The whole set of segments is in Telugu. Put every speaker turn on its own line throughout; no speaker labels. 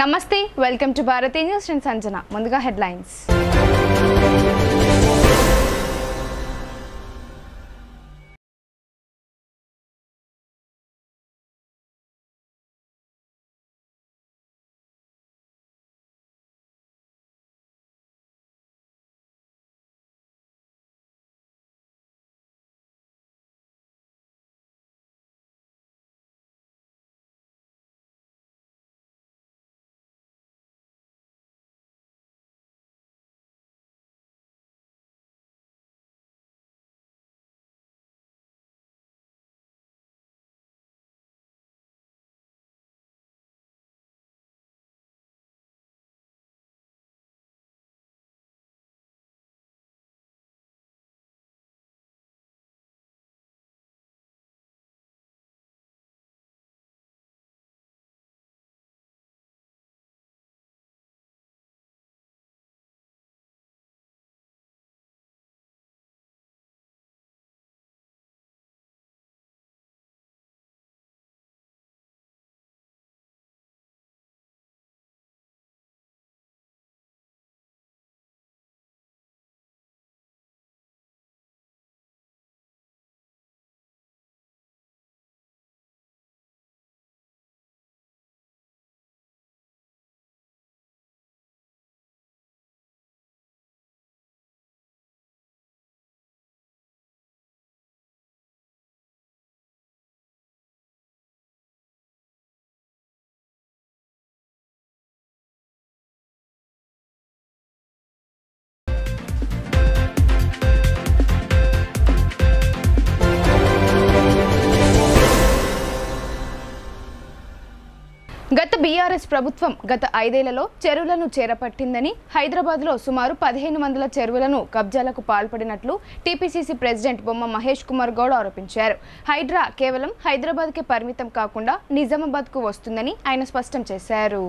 నమస్తే వెల్కమ్ టు భారతీ న్యూస్ నేను సంజన ముందుగా హెడ్లైన్స్ గత బీఆర్ఎస్ ప్రభుత్వం గత 5 ఏళ్లలో చెరువులను చేరపట్టిందని హైదరాబాద్లో సుమారు 1500 చెరువులను కబ్జాలకు పాల్పడినట్లు టీపీసీసీ ప్రెసిడెంట్ బొమ్మ మహేష్ కుమార్ గౌడ్ ఆరోపించారు. హైడ్రా కేవలం హైదరాబాద్కే పరిమితం కాకుండా నిజామాబాద్కు వస్తుందని ఆయన స్పష్టం చేశారు.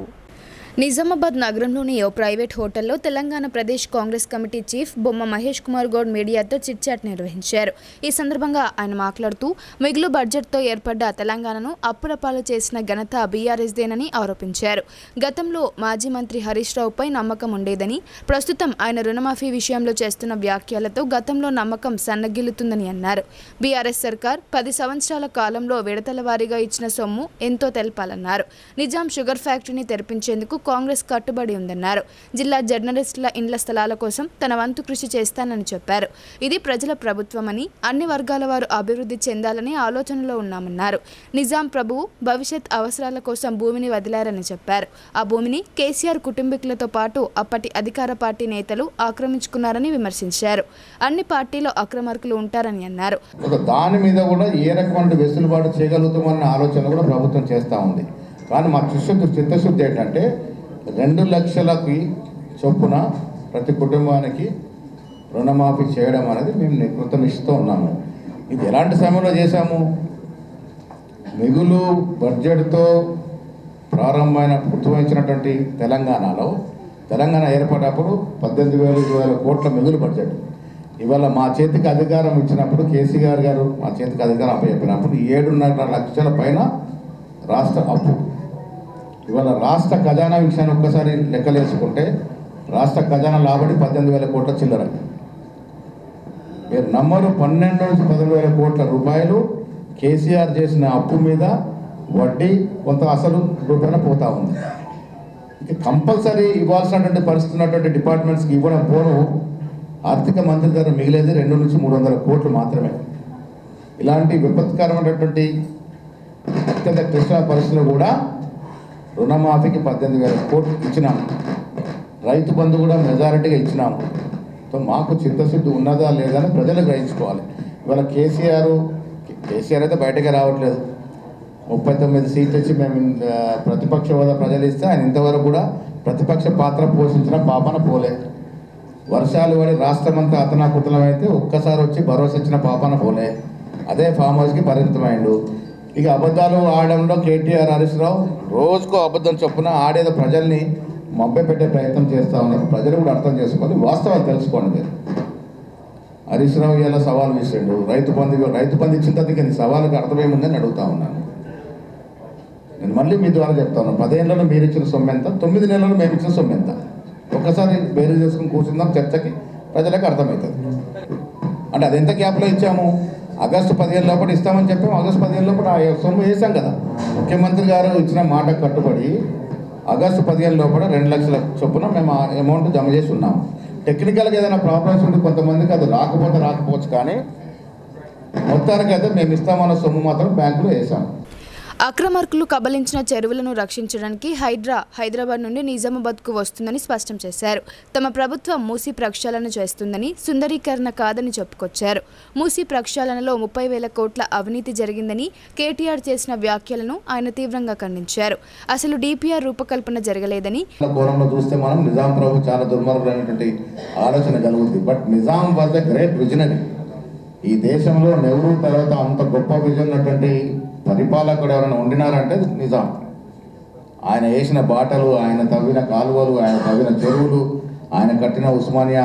నిజామాబాద్ నగరంలోని ఓ ప్రైవేట్ హోటల్లో తెలంగాణ ప్రదేశ్ కాంగ్రెస్ కమిటీ చీఫ్ బొమ్మ మహేష్ కుమార్ గౌడ్ మీడియాతో చిట్చాట్ నిర్వహించారు. ఈ సందర్భంగా ఆయన మాట్లాడుతూ మిగులు బడ్జెట్తో ఏర్పడ్డ తెలంగాణను అప్పుల పాలు చేసిన ఘనత బీఆర్ఎస్దేనని ఆరోపించారు. గతంలో మాజీ మంత్రి హరీష్ రావుపై నమ్మకం ఉండేదని, ప్రస్తుతం ఆయన రుణమాఫీ విషయంలో చేస్తున్న వ్యాఖ్యలతో గతంలో నమ్మకం సన్నగిల్లుతుందని అన్నారు. బీఆర్ఎస్ సర్కార్ 10 సంవత్సరాల కాలంలో విడతల వారీగా ఇచ్చిన సొమ్ము ఎంతో తెలపాలన్నారు. నిజాం షుగర్ ఫ్యాక్టరీని తెరిపించేందుకు కాంగ్రెస్ కట్టుబడి ఉందన్నారు. జిల్లా జర్నలిస్టుల ఇండ్ల స్థలాల కోసం తన వంతు కృషి చేస్తానని చెప్పారు. ఇది ప్రజల ప్రభుత్వమని, అన్ని వర్గాల వారు అభివృద్ధి చెందాలని ఆలోచనలో ఉన్నామన్నారు. నిజాం ప్రభువు భవిష్యత్ అవసరాల కోసం భూమిని వదిలారని చెప్పారు. ఆ భూమిని కేసీఆర్ కుటుంబీకులతో పాటు అప్పటి అధికార పార్టీ నేతలు ఆక్రమించుకున్నారని విమర్శించారు. అన్ని పార్టీలో అక్రమార్కులు ఉంటారని అన్నారు.
దాని మీద కూడా ఏ రకమైన వెసులుబాటు చేయగలుగుతామన్న ఆలోచన కూడా ప్రభుత్వం చేస్తూ ఉంది. కానీ మా చిత్తశుద్ధి ఏంటంటే 2 లక్షలకి చొప్పున ప్రతి కుటుంబానికి రుణమాఫీ చేయడం అనేది మేము కృతనిష్టతో ఉన్నాము. ఇది ఎలాంటి సమయంలో చేశాము? మిగులు బడ్జెట్తో ఉద్భవించినటువంటి తెలంగాణ ఏర్పడినప్పుడు 18,000 కోట్ల మిగులు బడ్జెట్. ఇవాళ మా చేతికి అధికారం ఇచ్చినప్పుడు కేసీఆర్ గారు మా చేతికి అధికారం చెప్పినప్పుడు 7.5 లక్షల పైన రాష్ట్ర అప్పు. ఇవాళ రాష్ట్ర ఖజానా విషయాన్ని ఒక్కసారి లెక్కలేసుకుంటే రాష్ట్ర ఖజానా లాభడి 18,000 కోట్ల చిల్లర. మీరు నమ్మరు, 12 నుంచి 15,000 కోట్ల రూపాయలు కేసీఆర్ చేసిన అప్పు మీద వడ్డీ కొంత అసలు రూపాయన పోతా ఉంది. ఇక కంపల్సరీ ఇవ్వాల్సినటువంటి పరిస్థితి ఉన్నటువంటి డిపార్ట్మెంట్స్కి ఇవ్వడం పోను ఆర్థిక మంత్రి దగ్గర మిగిలేది 200 నుంచి 300 కోట్లు మాత్రమే. ఇలాంటి విపత్కరమైనటువంటి అత్యంత క్లిష్ట పరిస్థితులు కూడా రుణమాఫీకి 18,000 కోట్లు ఇచ్చినాము. రైతు బంధు కూడా మెజారిటీగా ఇచ్చినాము. సో మాకు చిత్తశుద్ధి ఉన్నదా లేదా అని ప్రజలు గ్రహించుకోవాలి. ఇవాళ కేసీఆర్ అయితే బయటకే రావట్లేదు. 39 సీట్లు ఇచ్చి మేము ప్రతిపక్ష హోదా ప్రజలు ఇస్తే ఆయన ఇంతవరకు కూడా ప్రతిపక్ష పాత్ర పోషించిన పాపన పోలే. వర్షాలు పడి రాష్ట్రమంతా అతనాకుతలమైతే ఒక్కసారి వచ్చి భరోసా ఇచ్చిన పాపన పోలే. అదే ఫామ్ హౌస్కి పరిమితమైండు. ఇక అబద్ధాలు ఆడడంలో కేటీఆర్, హరీష్ రావు రోజుకో అబద్ధం చొప్పున ఆడేదో ప్రజల్ని మభ్యపెట్టే ప్రయత్నం చేస్తూ ఉన్నారు. ప్రజలు కూడా అర్థం చేసుకోవాలి, వాస్తవాలు తెలుసుకోండి. మీరు హరీష్ రావు ఇలా సవాల్ విసిరాడు. రైతు బంధు ఇచ్చిన తర్వాత నీ సవాలుకి అర్థమేముందని అడుగుతా ఉన్నాను. నేను మళ్ళీ మీ ద్వారా చెప్తాను, 10 ఏళ్ళలో మీరు ఇచ్చిన సొమ్ము ఎంత, 9 నెలల్లో మేము ఇచ్చిన సొమ్ము ఎంత, ఒక్కసారి బేరీ చేసుకుని కూర్చుందాం, చర్చకి ప్రజలకు అర్థమవుతుంది. అంటే అది ఎంత గ్యాప్లో ఇచ్చాము, ఆగస్టు 15 లోపల ఇస్తామని చెప్పాము, ఆగస్టు 15 లోపల ఆ సొమ్ము వేసాం కదా. ముఖ్యమంత్రి గారు ఇచ్చిన మాట కట్టుబడి ఆగస్టు 15 లోపల 2 లక్షల చొప్పున మేము ఆ అమౌంట్ జమ చేసి ఉన్నాము. టెక్నికల్గా ఏదైనా ప్రాబ్లమ్స్ ఉంటే కొంతమందికి అది రాకపోవచ్చు, కానీ మొత్తానికైతే మేము ఇస్తామన్న సొమ్ము మాత్రం బ్యాంకులో వేసాము.
అక్రమార్కులు కబలించిన చెరువులను రక్షించడానికి హైదరాబాద్ నుండి నిజామాబాద్కు వస్తుందని స్పష్టం చేశారు. తమ ప్రభుత్వం మూసీ ప్రక్షాళన చేస్తుందని, సుందరీకరణ కాదని చెప్పుకొచ్చారు. మూసీ ప్రక్షాళనలో 30,000 కోట్ల అవినీతి జరిగిందని కేటీఆర్ చేసిన వ్యాఖ్యలను ఆయన తీవ్రంగా ఖండించారు. అసలు డిపిఆర్ రూపకల్పన జరగలేదని.
కోణంలో చూస్తే మనం నిజాం ప్రభు చాలా దుర్మార్గులైనటువంటి ఆలోచన కలుగుతుంది. But Nizam was a great visionary. ఈ దేశంలో నెహ్రూ తర్వాత అంత గొప్ప విజన్ ఉన్నటువంటి పరిపాలకుడు ఎవరైనా ఉండినారంటే నిజాం. ఆయన వేసిన బాటలు, ఆయన తవ్విన కాలువలు, ఆయన తవ్విన చెరువులు, ఆయన కట్టిన ఉస్మానియా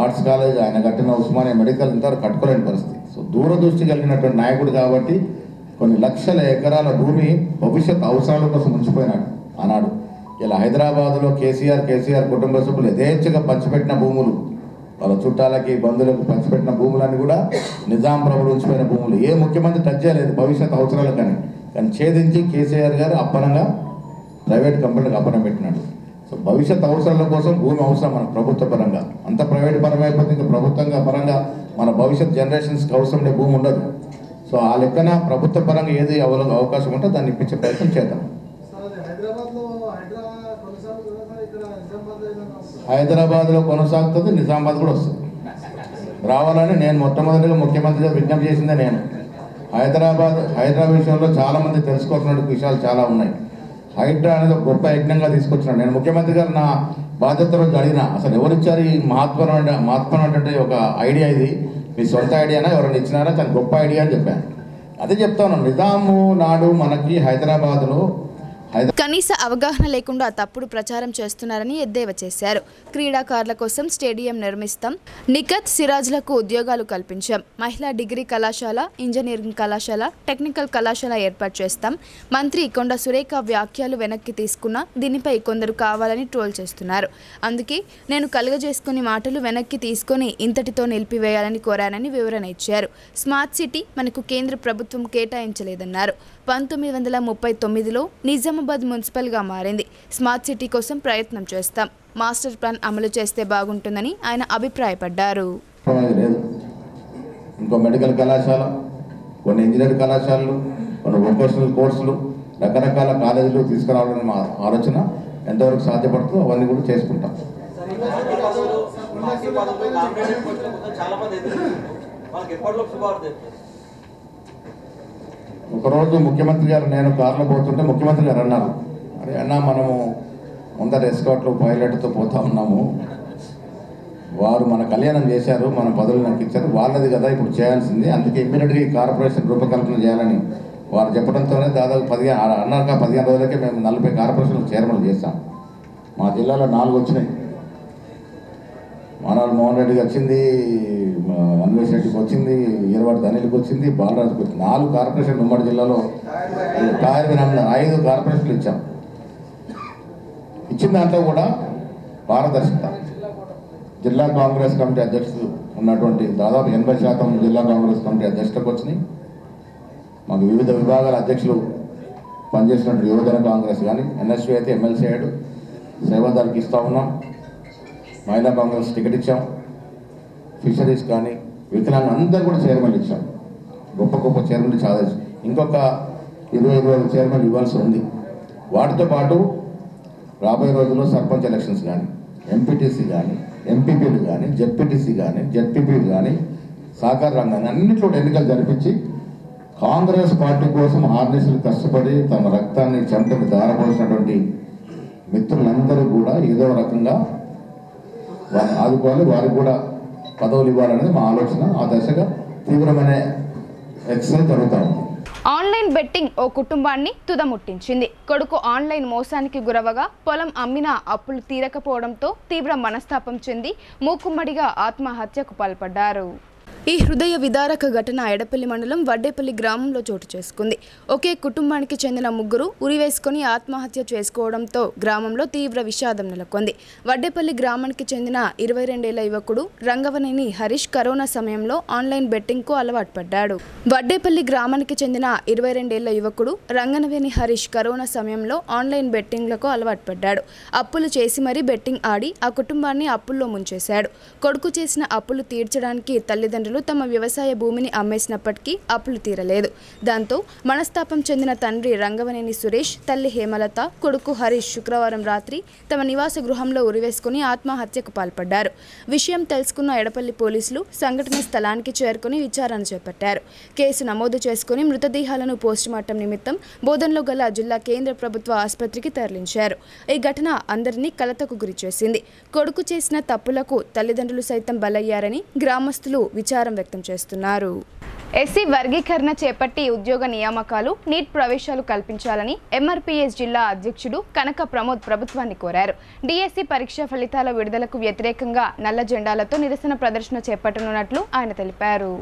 ఆర్ట్స్ కాలేజ్, ఆయన కట్టిన ఉస్మానియా మెడికల్ ఇంతవరకు కట్టుకోలేని పరిస్థితి. సో దూరదృష్టి కలిగినటువంటి నాయకుడు కాబట్టి కొన్ని లక్షల ఎకరాల భూమి భవిష్యత్ అవసరాల కోసం ఉంచిపోయినాడు అన్నాడు. ఇలా హైదరాబాదులో కేసీఆర్ కుటుంబ సభ్యులు యథేచ్ఛగా పంచిపెట్టిన భూములు, వాళ్ళ చుట్టాలకి బంధువులకు పంచిపెట్టిన భూములన్నీ కూడా నిజాం ప్రభులు ఉంచిపోయిన భూములు. ఏ ముఖ్యమంత్రి టచ్ చేయలేదు భవిష్యత్ అవసరాలు కానీ ఛేదించి కేసీఆర్ గారు అప్పనంగా ప్రైవేట్ కంపెనీలకు అప్పనం పెట్టినాడు. సో భవిష్యత్ అవసరాల కోసం భూమి అవసరం మనకు ప్రభుత్వ పరంగా. అంత ప్రైవేట్ పరం అయిపోతే ఇంకా ప్రభుత్వంగా పరంగా మన భవిష్యత్ జనరేషన్స్కి అవసరం ఉండే భూమి ఉండదు. సో ఆ లెక్కన ప్రభుత్వ పరంగా ఏది అవకాశం ఉంటే దాన్ని ఇప్పించే ప్రయత్నం చేద్దాం. హైదరాబాద్లో కొనసాగుతుంది, నిజామాబాద్ కూడా వస్తుంది. రావాలని నేను మొట్టమొదటిగా ముఖ్యమంత్రిగా విజ్ఞప్తి చేసిందే నేను. హైదరాబాద్ విషయంలో చాలామంది తెలుసుకోవాల్సిన విషయాలు చాలా ఉన్నాయి. హైడ్రా అనేది ఒక గొప్ప యజ్ఞంగా తీసుకొచ్చినాడు. నేను ముఖ్యమంత్రి గారు నా బాధ్యత రోజు అడిగిన, అసలు ఎవరిచ్చారు ఈ మహత్వమైనటువంటి ఒక ఐడియా, ఇది మీ సొంత ఐడియానా ఎవరైనా ఇచ్చినారా, చాలా గొప్ప ఐడియా అని చెప్పాను. అదే చెప్తా ఉన్నాను, నిజాము నాడు మనకి హైదరాబాద్లో
కనీస అవగాహన లేకుండా తప్పుడు ప్రచారం చేస్తున్నారని ఎద్దేవా చేశారు. క్రీడాకారుల కోసం స్టేడియం నిర్మిస్తాం, నిఖత్ సిరాజ్లకు ఉద్యోగాలు కల్పించాం, మహిళా డిగ్రీ కళాశాల, ఇంజనీరింగ్ కళాశాల, టెక్నికల్ కళాశాల ఏర్పాటు చేస్తాం. మంత్రి కొండ సురేఖ వ్యాఖ్యలు వెనక్కి తీసుకున్నా దీనిపై కొందరు కావాలని ట్రోల్ చేస్తున్నారు. అందుకే నేను కలుగజేసుకుని మాటలు వెనక్కి తీసుకొని ఇంతటితో నిలిపివేయాలని కోరానని వివరణ ఇచ్చారు. స్మార్ట్ సిటీ మనకు కేంద్ర ప్రభుత్వం కేటాయించలేదన్నారు. 1939లో నిజామాబాద్ మున్సిపల్గా మారింది. స్మార్ట్ సిటీ కోసం ప్రయత్నం చేస్తాం. మాస్టర్ ప్లాన్ అమలు చేస్తే బాగుంటుందని ఆయన అభిప్రాయపడ్డారు.
ఇంకో మెడికల్ కళాశాల, కొన్ని ఇంజనీరింగ్ కళాశాలలు, కొన్ని వొకేషనల్ కోర్సులు, రకరకాల కాలేజీలు తీసుకురావాలని మా ఆలోచన. ఎంతవరకు సాధ్యపడుతుందో అవన్నీ కూడా చేసుకుంటాం. ఒకరోజు ముఖ్యమంత్రి గారు, నేను కారులో పోతుంటే ముఖ్యమంత్రి గారు అన్నారు, అరే అన్న మనము ముందర ఎస్కాట్లో పైలట్తో పోతా ఉన్నాము, వారు మన కళ్యాణం చేశారు, మన పదవులు నాకు ఇచ్చారు, వాళ్ళది కదా ఇప్పుడు చేయాల్సింది, అందుకే ఇమ్మీడియట్గా ఈ కార్పొరేషన్ రూపకల్పన చేయాలని వారు చెప్పడంతోనే దాదాపు 15 రోజులకే మేము 40 కార్పొరేషన్లు చైర్మన్ చేశాం. మా జిల్లాలో 4 వచ్చినాయి. మానవులు మోహన్ రెడ్డికి వచ్చింది, అన్వేష్ రెడ్డికి వచ్చింది, ఈరవాడి ధనిలకు వచ్చింది, బాలరాజుకి వచ్చింది. 4 కార్పొరేషన్లు ఉమ్మడి జిల్లాలో 5 కార్పొరేషన్లు ఇచ్చాం. ఇచ్చిన దాంట్లో కూడా పారదర్శకత. జిల్లా కాంగ్రెస్ కమిటీ అధ్యక్షులు ఉన్నటువంటి దాదాపు 80% జిల్లా కాంగ్రెస్ కమిటీ అధ్యక్షులకు వచ్చినాయి. మాకు వివిధ విభాగాల అధ్యక్షులు పనిచేసినటువంటి యువజన కాంగ్రెస్ కానీ, ఎన్ఎస్వి అయితే ఎమ్మెల్సీ అయ్యాడు, సేవాదారికి ఇస్తూ ఉన్నాం. మహిళా కాంగ్రెస్ టికెట్ ఇచ్చాం. ఫిషరీస్ కానీ వికలాంగ అందరూ కూడా చైర్మన్లు ఇచ్చాం. గొప్ప చైర్మన్లు చాలా. ఇంకొక 25 చైర్మన్లు ఇవ్వాల్సి ఉంది. వాటితో పాటు రాబోయే రోజుల్లో సర్పంచ్ ఎలక్షన్స్ కానీ, ఎంపీటీసీ కానీ, ఎంపీపీలు కానీ, జెడ్పీటీసీ కానీ, జెడ్పీపీలు కానీ, సహకార రంగాన్ని అన్నింటిలో ఎన్నికలు జరిపించి కాంగ్రెస్ పార్టీ కోసం ఆర్నిసులు కష్టపడి తమ రక్తాన్ని చెమటని దారపోసినటువంటి మిత్రులందరూ కూడా ఏదో రకంగా వారిని ఆదుకోవాలి, వారికి కూడా పదవులు ఇవ్వాలనేది మా ఆలోచన. ఆ దశగా తీవ్రమైన ఎక్సర్సైజ్ జరుగుతూ ఉంది.
ఆన్లైన్ బెట్టింగ్ ఓ కుటుంబాన్ని తుదముట్టించింది. కొడుకు ఆన్లైన్ మోసానికి గురవగా పొలం అమ్మినా అప్పులు తీరకపోవడంతో తీవ్ర మనస్తాపం చెంది మూకుమ్మడిగా ఆత్మహత్యకు పాల్పడ్డారు. ఈ హృదయ విదారక ఘటన ఎడపల్లి మండలం వడ్డేపల్లి గ్రామంలో చోటు చేసుకుంది. ఒకే కుటుంబానికి చెందిన ముగ్గురు ఉరివేసుకుని ఆత్మహత్య చేసుకోవడంతో గ్రామంలో తీవ్ర విషాదం నెలకొంది. వడ్డేపల్లి గ్రామానికి చెందిన 22 ఏళ్ల యువకుడు రంగవనేని హరీష్ కరోనా సమయంలో ఆన్లైన్ బెట్టింగ్కు అలవాటు పడ్డాడు. వడ్డేపల్లి గ్రామానికి చెందిన 22 ఏళ్ల యువకుడు రంగవనేని హరీష్ కరోనా సమయంలో ఆన్లైన్ బెట్టింగ్లకు అలవాటు పడ్డాడు. అప్పులు చేసి మరీ బెట్టింగ్ ఆడి ఆ కుటుంబాన్ని అప్పుల్లో ముంచేశాడు. కొడుకు చేసిన అప్పులు తీర్చడానికి తల్లిదండ్రులు తమ వ్యవసాయ భూమిని అమ్మేసినప్పటికీ అప్పులు తీరలేదు. దాంతో మనస్తాపం చెందిన తండ్రి రంగవనేని సురేష్, తల్లి హేమలత, కొడుకు హరీష్ శుక్రవారం రాత్రి తమ నివాస గృహంలో ఉరివేసుకుని ఆత్మహత్యకు పాల్పడ్డారు. విషయం తెలుసుకున్న ఎడపల్లి పోలీసులు సంఘటన స్థలానికి చేరుకుని విచారణ చేపట్టారు. కేసు నమోదు చేసుకుని మృతదేహాలను పోస్టుమార్టం నిమిత్తం బోధన్లో గల జిల్లా కేంద్ర ప్రభుత్వ ఆసుపత్రికి తరలించారు. ఈ ఘటన అందరినీ కలతకు గురిచేసింది. కొడుకు చేసిన తప్పులకు తల్లిదండ్రులు సైతం బలయ్యారని గ్రామస్తులు విచారం వ్యక్తం చేస్తున్నారు. ఎస్సీ వర్గీకరణ చేపట్టి ఉద్యోగ నియామకాలు, నీట్ ప్రవేశాలు కల్పించాలని ఎంఆర్పీఎస్ జిల్లా అధ్యక్షుడు కనక ప్రమోద్ ప్రభుత్వాన్ని కోరారు. డిఎస్సి పరీక్ష ఫలితాల విడుదలకు వ్యతిరేకంగా నల్ల జెండాలతో నిరసన ప్రదర్శన చేపట్టనున్నట్లు ఆయన తెలిపారు.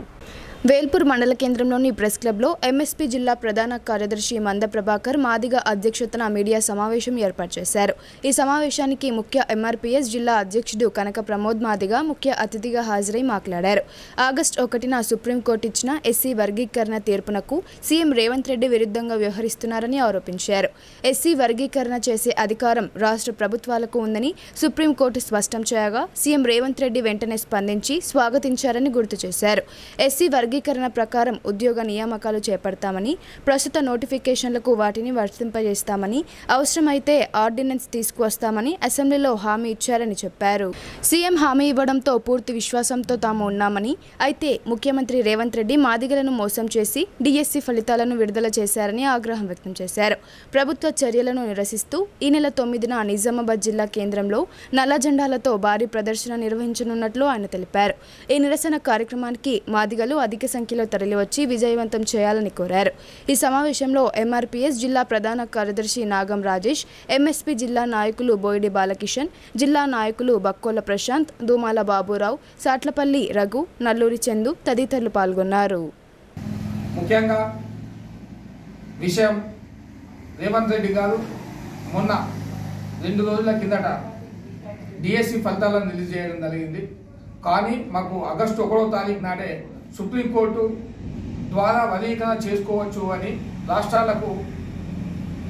వేల్పూర్ మండల కేంద్రంలోని ప్రెస్ క్లబ్లో ఎంఎస్పీ జిల్లా ప్రధాన కార్యదర్శి మంద ప్రభాకర్ మాదిగ అధ్యక్షతన మీడియా సమావేశం ఏర్పాటు చేశారు. ఈ సమావేశానికి ముఖ్య ఎంఆర్పీఎస్ జిల్లా అధ్యక్షుడు కనక ప్రమోద్ మాదిగ ముఖ్య అతిథిగా హాజరై మాట్లాడారు. ఆగస్టు 1న సుప్రీంకోర్టు ఇచ్చిన ఎస్సీ వర్గీకరణ తీర్పునకు సీఎం రేవంత్ రెడ్డి విరుద్ధంగా వ్యవహరిస్తున్నారని ఆరోపించారు. ఎస్సీ వర్గీకరణ చేసే అధికారం రాష్ట్ర ప్రభుత్వాలకు ఉందని సుప్రీంకోర్టు స్పష్టం చేయగా సీఎం రేవంత్ రెడ్డి వెంటనే స్పందించి స్వాగతించారని గుర్తు చేశారు. ఎస్సీ వర్గీకరణ ప్రకారం ఉద్యోగ నియామకాలు చేపడతామని, ప్రస్తుత నోటిఫికేషన్లకు వాటిని వర్తింపజేస్తామని, అవసరమైతే ఆర్డినెన్స్ తీసుకువస్తామని అసెంబ్లీలో హామీ ఇచ్చారని చెప్పారు. సీఎం హామీ ఇవ్వడంతో పూర్తి విశ్వాసంతో తాము ఉన్నామని, అయితే ముఖ్యమంత్రి రేవంత్ రెడ్డి మాదిగలను మోసం చేసి డిఎస్సి ఫలితాలను విడుదల చేశారని ఆగ్రహం వ్యక్తం చేశారు. ప్రభుత్వ చర్యలను నిరసిస్తూ ఈ నెల 9న నిజామాబాద్ జిల్లా కేంద్రంలో నల్ల జెండాలతో భారీ ప్రదర్శన నిర్వహించనున్నట్లు ఆయన తెలిపారు. ఈ నిరసన కార్యక్రమానికి మాదిగలు అధిక సంఖ్యలో తరలివచ్చి విజయవంతం చేయాలని కోరారు. ఈ సమావేశంలో ఎంఆర్పీఎస్ జిల్లా ప్రధాన కార్యదర్శి నాగం రాజేష్, ఎంఎస్పీ జిల్లా నాయకులు బోయిడి బాలకిషన్, జిల్లా నాయకులు బక్కోల ప్రశాంత్, దూమాల బాబురావు, సాట్లపల్లి రఘు, నల్లూరి చందు తదితరులు పాల్గొన్నారు.
ముఖ్యంగా విషయం రేవంత్ రెడ్డి గారు మొన్న 2 రోజుల కిందట డిఎస్సి ఫలితాలను రిలీజ్ చేయడం జరిగింది. కానీ మాకు ఆగస్టు 1వ తారీఖు నాడే సుప్రీంకోర్టు ద్వారా వర్గీకరణ చేసుకోవచ్చు అని రాష్ట్రాలకు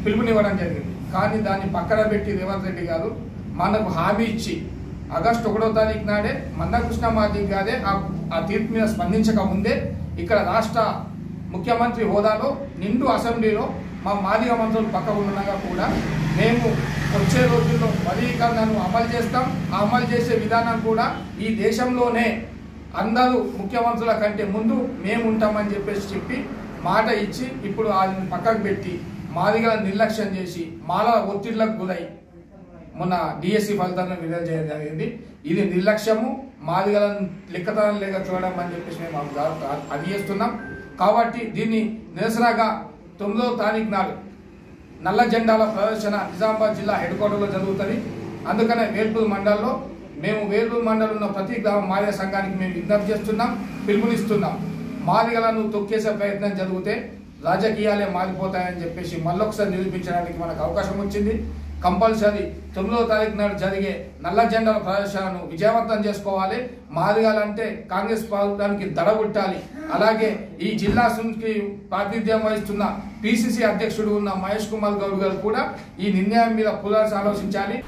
పిలుపునివ్వడం జరిగింది. కానీ దాన్ని పక్కన పెట్టి రేవంత్ రెడ్డి గారు మనకు హామీ ఇచ్చి ఆగస్టు 1వ తారీఖు నాడే మందకృష్ణ మాదిగ గారే ఆ తీర్పు మీద స్పందించక ముందే ఇక్కడ రాష్ట్ర ముఖ్యమంత్రి హోదాలో నిండు అసెంబ్లీలో మా మాదిగ మంత్రులు పక్కకు ఉండగా కూడా మేము వచ్చే రోజుల్లో వర్గీకరణను అమలు చేస్తాం, ఆ అమలు చేసే విధానం కూడా ఈ దేశంలోనే అందరూ ముఖ్యమంత్రుల కంటే ముందు మేము ఉంటామని చెప్పి మాట ఇచ్చి ఇప్పుడు అది పక్కకు పెట్టి మాదిగలను నిర్లక్ష్యం చేసి మాల ఒత్తిళ్లకు గురై మొన్న డిఎస్సి ఫలితాలను విడుదల చేయడం జరిగింది. ఇది నిర్లక్ష్యము, మాదిగలను లెక్కతనం లేక చూడడం అని చెప్పేసి మేము అది చేస్తున్నాం. కాబట్టి దీన్ని నిరసనగా 9వ తారీఖు నాడు నల్ల జెండాల ప్రదర్శన నిజామాబాద్ జిల్లా హెడ్ క్వార్టర్లో జరుగుతుంది. అందుకనే వేల్పూర్ మండలంలో మేము వేల్పూర్ మండలంలో ఉన్న ప్రతి గ్రామ మాదిగ సంఘానికి మేము విజ్ఞప్తి చేస్తున్నాం, పిలుపునిస్తున్నాం. మాదిగలను తొక్కేసే ప్రయత్నం జరిగితే రాజకీయాలే మారిపోతాయని చెప్పేసి మళ్ళొకసారి నిరూపించడానికి మనకు అవకాశం వచ్చింది. కంపల్సరీ 9వ తారీఖు నాడు జరిగే నల్ల జెండాల ప్రదర్శనను విజయవంతం చేసుకోవాలి. మాదిగలంటే కాంగ్రెస్ ప్రభుత్వానికి దడగొట్టాలి. అలాగే ఈ జిల్లా నుంచి ప్రాతినిధ్యం వహిస్తున్న పిసిసి అధ్యక్షుడు ఉన్న మహేష్ కుమార్ గౌడ్ గారు కూడా ఈ నిర్ణయం మీద పునరాలోచించాలి ఆలోచించాలి.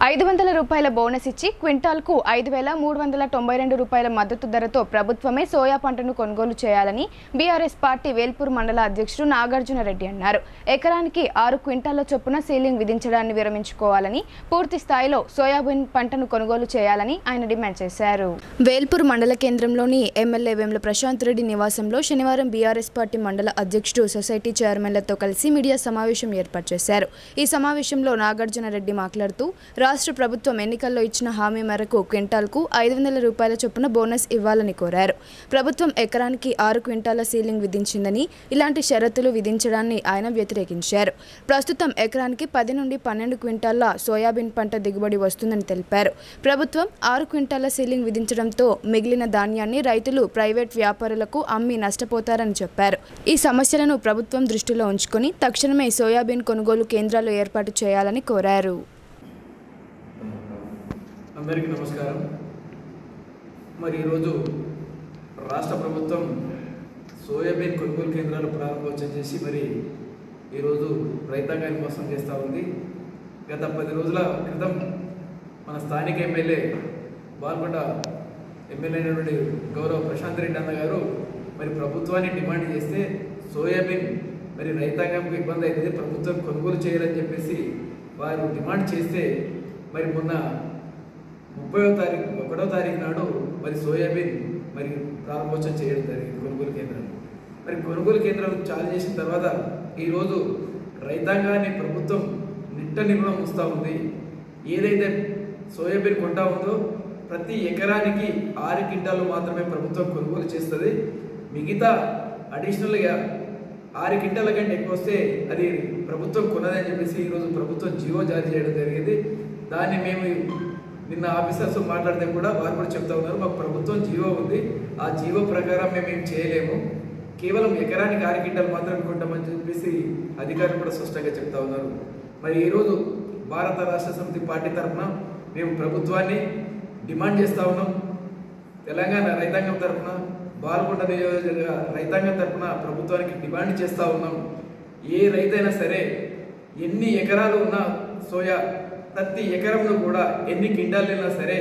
500 రూపాయల బోనస్ ఇచ్చి క్వింటాల్కు 5,392 రూపాయల మద్దతు ధరతో ప్రభుత్వమే సోయా పంటను కొనుగోలు చేయాలని బీఆర్ఎస్ పార్టీ వేల్పూర్ మండల అధ్యక్షుడు నాగార్జున రెడ్డి అన్నారు. ఎకరానికి 6 క్వింటాల చొప్పున సీలింగ్ విధించడాన్ని విరమించుకోవాలని, పూర్తి స్థాయిలో సోయాబీన్ పంటను కొనుగోలు చేయాలని ఆయన డిమాండ్ చేశారు. వేల్పూర్ మండల కేంద్రంలోని ఎమ్మెల్యే వేముల ప్రశాంత్ రెడ్డి నివాసంలో శనివారం బీఆర్ఎస్ పార్టీ మండల అధ్యక్షుడు సొసైటీ చైర్మన్లతో కలిసి మీడియా సమావేశం ఏర్పాటు చేశారు. ఈ సమావేశంలో నాగార్జున రెడ్డి మాట్లాడుతూ రాష్ట్ర ప్రభుత్వం ఎన్నికల్లో ఇచ్చిన హామీ మేరకు క్వింటాల్కు 500 రూపాయల చొప్పున బోనస్ ఇవ్వాలని కోరారు. ప్రభుత్వం ఎకరానికి 6 క్వింటాల సీలింగ్ విధించిందని, ఇలాంటి షరతులు విధించడాన్ని ఆయన వ్యతిరేకించారు. ప్రస్తుతం ఎకరానికి 10 నుండి 12 క్వింటాల సోయాబీన్ పంట దిగుబడి వస్తుందని తెలిపారు. ప్రభుత్వం 6 క్వింటాల సీలింగ్ విధించడంతో మిగిలిన ధాన్యాన్ని రైతులు ప్రైవేట్ వ్యాపారులకు అమ్మి నష్టపోతారని చెప్పారు. ఈ సమస్యలను ప్రభుత్వం దృష్టిలో ఉంచుకొని తక్షణమే సోయాబీన్ కొనుగోలు కేంద్రాలు ఏర్పాటు చేయాలని కోరారు.
అందరికీ నమస్కారం. మరి ఈరోజు రాష్ట్ర ప్రభుత్వం సోయాబీన్ కొనుగోలు కేంద్రాలు ప్రారంభోత్సవం చేసి మరి ఈరోజు రైతాంగాన్ని మోసం చేస్తూ ఉంది. గత 10 రోజుల క్రితం మన స్థానిక ఎమ్మెల్యే బాల్కొండ ఎమ్మెల్యే అయినటువంటి గౌరవ ప్రశాంత్ రెడ్డి అన్న గారు మరి ప్రభుత్వాన్ని డిమాండ్ చేస్తే సోయాబీన్ మరి రైతాంగంకు ఇబ్బంది అవుతుంది, ప్రభుత్వం కొనుగోలు చేయాలని చెప్పేసి వారు డిమాండ్ చేస్తే మరి మొన్న 31వ తారీఖు నాడు మరి సోయాబీన్ మరి ప్రారంభోత్సవం చేయడం జరిగింది కొనుగోలు కేంద్రాలు. మరి కొనుగోలు కేంద్రాలు చాలు చేసిన తర్వాత ఈరోజు రైతాంగాన్ని ప్రభుత్వం నిట్ట నిర్ణయం వస్తూ ఉంది. ఏదైతే సోయాబీన్ కొంటా ఉందో ప్రతి ఎకరానికి 6 క్వింటాలు మాత్రమే ప్రభుత్వం కొనుగోలు చేస్తుంది. మిగతా అడిషనల్గా 6 క్వింటాల కంటే ఎక్కువ వస్తే అది ప్రభుత్వం కొనదని చెప్పేసి ఈరోజు ప్రభుత్వం జీవో జారీ చేయడం జరిగింది. దాన్ని మేము నిన్న ఆఫీసర్స్ మాట్లాడితే కూడా వారు కూడా చెప్తా ఉన్నారు, మాకు ప్రభుత్వం జీవో ఉంది, ఆ జీవో ప్రకారం మేము ఏం చేయలేము, కేవలం ఎకరానికి 6 క్వింటాలు మాత్రమే కొంటామని చెప్పేసి అధికారులు కూడా స్పష్టంగా చెప్తా ఉన్నారు. మరి ఈరోజు భారత రాష్ట్ర సమితి పార్టీ తరఫున మేము ప్రభుత్వాన్ని డిమాండ్ చేస్తూ ఉన్నాం. తెలంగాణ రైతాంగం తరఫున, బాల్కొండ నియోజకవర్గ రైతాంగం తరఫున ప్రభుత్వానికి డిమాండ్ చేస్తూ ఉన్నాం. ఏ రైతైనా సరే ఎన్ని ఎకరాలు ఉన్నా సోయా ప్రతి ఎకరంలో కూడా ఎన్ని క్వింటాలు అయినా సరే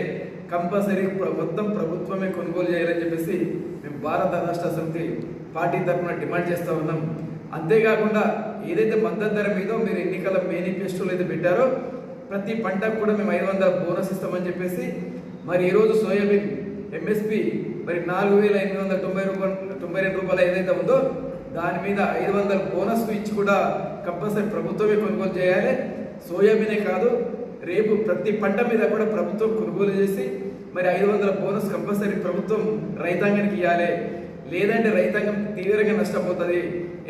కంపల్సరీ మొత్తం ప్రభుత్వమే కొనుగోలు చేయాలని చెప్పేసి మేము భారత రాష్ట్ర సమితి పార్టీ తరఫున డిమాండ్ చేస్తూ ఉన్నాం. అంతేకాకుండా ఏదైతే మద్దతు ధర మీదో మీరు ఎన్నికల మేనిఫెస్టోలు అయితే పెట్టారో ప్రతి పంటకు కూడా మేము 500 బోనస్ ఇస్తామని చెప్పేసి మరి ఈరోజు సోయాబీన్ ఎంఎస్పి మరి 4,892 రూపాయలు ఏదైతే ఉందో దాని మీద 500 బోనస్ ఇచ్చి కూడా కంపల్సరీ ప్రభుత్వమే కొనుగోలు చేయాలి. సోయాబీనే కాదు, రేపు ప్రతి పంట మీద కూడా ప్రభుత్వం కొనుగోలు చేసి మరి 500 బోనస్ కంపల్సరీ ప్రభుత్వం రైతాంగానికి ఇవ్వాలి. లేదంటే రైతాంగం తీవ్రంగా నష్టపోతుంది.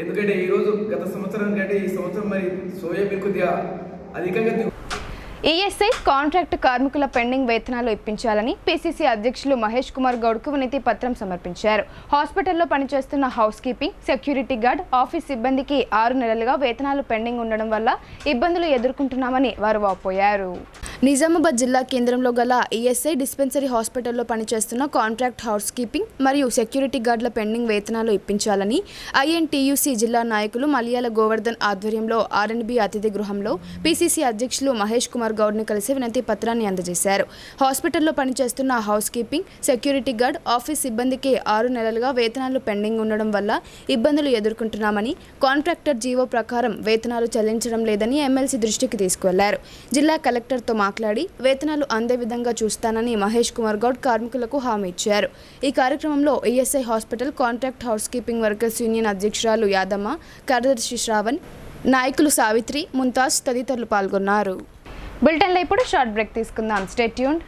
ఎందుకంటే ఈరోజు గత సంవత్సరం కంటే ఈ సంవత్సరం మరి సోయాబీన్ కొద్దిగా అధికంగా
ఈఎస్ఐ కాంట్రాక్ట్ కార్మికుల పెండింగ్ వేతనాలు ఇప్పించాలని పిసిసి అధ్యక్షులు మహేష్ కుమార్ గౌడ్కు వినతి పత్రం సమర్పించారు. హాస్పిటల్లో పనిచేస్తున్న house keeping, security guard, office సిబ్బందికి 6 నెలలుగా వేతనాలు పెండింగ్ ఉండడం వల్ల ఇబ్బందులు ఎదుర్కొంటున్నామని వారు వాపోయారు. నిజామాబాద్ జిల్లా కేంద్రంలో గల ఈఎస్ఐ డిస్పెన్సరీ హాస్పిటల్లో పనిచేస్తున్న కాంట్రాక్ట్ హౌస్ కీపింగ్ మరియు సెక్యూరిటీ గార్డుల పెండింగ్ వేతనాలు ఇప్పించాలని ఐఎన్టీయూసీ జిల్లా నాయకులు మలియాల గోవర్ధన్ ఆధ్వర్యంలో ఆర్ఎండ్బి అతిథి గృహంలో పిసిసి అధ్యక్షులు మహేష్ కుమార్ గౌడ్ని కలిసి వినతి పత్రాన్ని అందజేశారు. హాస్పిటల్లో పనిచేస్తున్న house keeping, security guard, office సిబ్బందికి 6 నెలలుగా వేతనాలు పెండింగ్ ఉండడం వల్ల ఇబ్బందులు ఎదుర్కొంటున్నామని, కాంట్రాక్టర్ జీవో ప్రకారం వేతనాలు చెల్లించడం లేదని ఎమ్మెల్సీ దృష్టికి తీసుకువెళ్లారు. జిల్లా కలెక్టర్తో మాట్లాడి వేతనాలు అందే విధంగా చూస్తానని మహేష్ కుమార్ గౌడ్ కార్మికులకు హామీ ఇచ్చారు. ఈ కార్యక్రమంలో ESI hospital contract house keeping workers union అధ్యక్షురాలు యాదమ్మ, కార్యదర్శి శ్రావణ్, నాయకులు సావిత్రి, ముంతాజ్ తదితరులు పాల్గొన్నారు. బులెటిన్లో ఇప్పుడు షార్ట్ బ్రేక్ తీసుకుందాం. Stay tuned.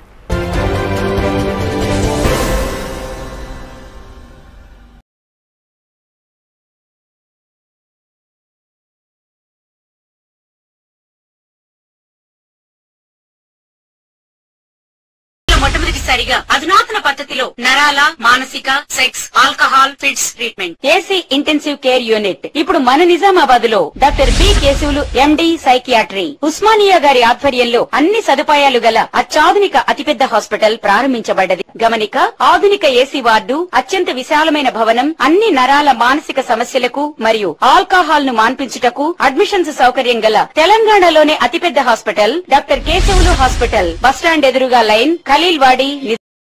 మొట్టమొదటిసారిగా అధునాతన పద్ధతిలో నరాల, మానసిక, sex, alcohol, fits treatment, AC intensive care unit ఇప్పుడు మన నిజామాబాద్ లో doctor B Keshavulu MD psychiatry, Osmania గారి ఆధ్వర్యంలో అన్ని సదుపాయాలు గల అత్యాధునిక అతిపెద్ద హాస్పిటల్ ప్రారంభించబడ్డది. గమనిక, ఆధునిక ఏసీ వార్డు, అత్యంత విశాలమైన భవనం, అన్ని నరాల మానసిక సమస్యలకు మరియు ఆల్కహాల్ ను మాన్పించుటకు అడ్మిషన్స్ సౌకర్యం గల తెలంగాణలోనే అతిపెద్ద hospital doctor Keshavulu hospital, bus stand ఎదురుగా లైన్, ఖలీల్వాడి.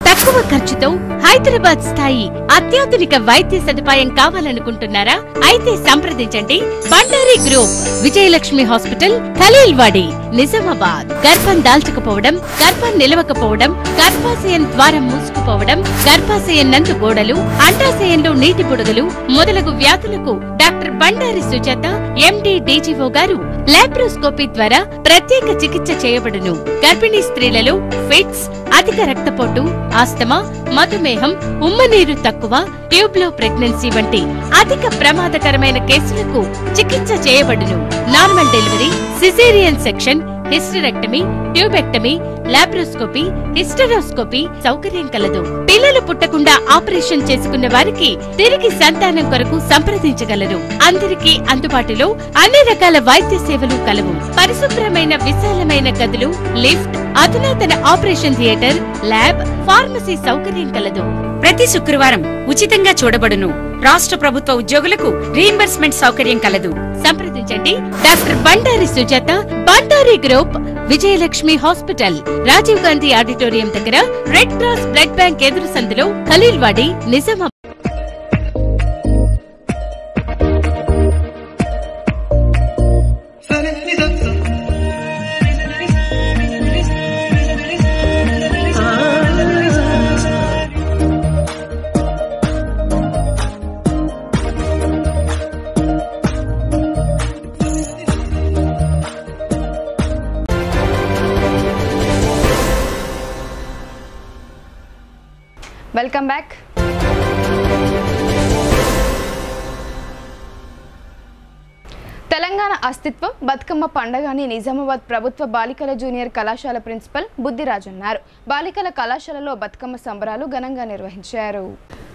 తక్కువ ఖర్చుతో హైదరాబాద్ స్థాయి అత్యాధునిక వైద్య సదుపాయం కావాలనుకుంటున్నారా? అయితే సంప్రదించండి బండారి గ్రూప్, విజయలక్ష్మి హాస్పిటల్, ఖలీల్వాడి, నిజామాబాద్. గర్భం దాల్చకపోవడం, గర్భం నిలవకపోవడం, గర్భాశయం ద్వారం మూసుకుపోవడం, గర్భాశయం నందు గోడలు, అండాశయంలో నీటి పొడుగులు మొదలగు వ్యాధులకు డాక్టర్ బండారి సుజాత ఎండి డీజీఓ గారు లాప్రోస్కోపీ ద్వారా ప్రత్యేక చికిత్స చేయబడును. గర్భిణీ స్త్రీలలో ఫిట్స్, అధిక రక్తపోటు, ఆస్తమా, మధుమేహం, ఉమ్మనీరు తక్కువ, ట్యూబ్లో ప్రెగ్నెన్సీ వంటి అధిక ప్రమాదకరమైన కేసులకు చికిత్స చేయబడును. Normal delivery, caesarean section, hysterectomy, tubectomy, laparoscopy, hysteroscopy సౌకర్యం కలదు. పిల్లలు పుట్టకుండా ఆపరేషన్ చేసుకున్న వారికి తిరిగి సంతానం కొరకు సంప్రదించగలరు. అందరికీ అందుబాటులో అన్ని రకాల వైద్య సేవలు కలవు. పరిశుభ్రమైన విశాలమైన గదులు, లిఫ్ట్, అధునాతన ఆపరేషన్ థియేటర్, ల్యాబ్, ఫార్మసీ సౌకర్యం కలదు.
ప్రతి శుక్రవారం ఉచితంగా చూడబడును. రాష్ట్ర ప్రభుత్వ ఉద్యోగులకు రీయింబర్స్మెంట్ సౌకర్యం కలదు.
సంప్రదించండి doctor Bandari Sujatha, Bandari group, Vijayalakshmi hospital, Rajiv Gandhi auditorium దగ్గర, రెడ్ క్రాస్ బ్లడ్ బ్యాంక్ ఎదురు సందులో, ఖలీల్వాడి, నిజామాబాద్.
Welcome back. తెలంగాణ అస్తిత్వం బతుకమ్మ పండుగ అని నిజామాబాద్ ప్రభుత్వ బాలికల జూనియర్ కళాశాల ప్రిన్సిపల్ బుద్ధిరాజ్ అన్నారు. బాలికల కళాశాలలో బతుకమ్మ సంబరాలు ఘనంగా నిర్వహించారు.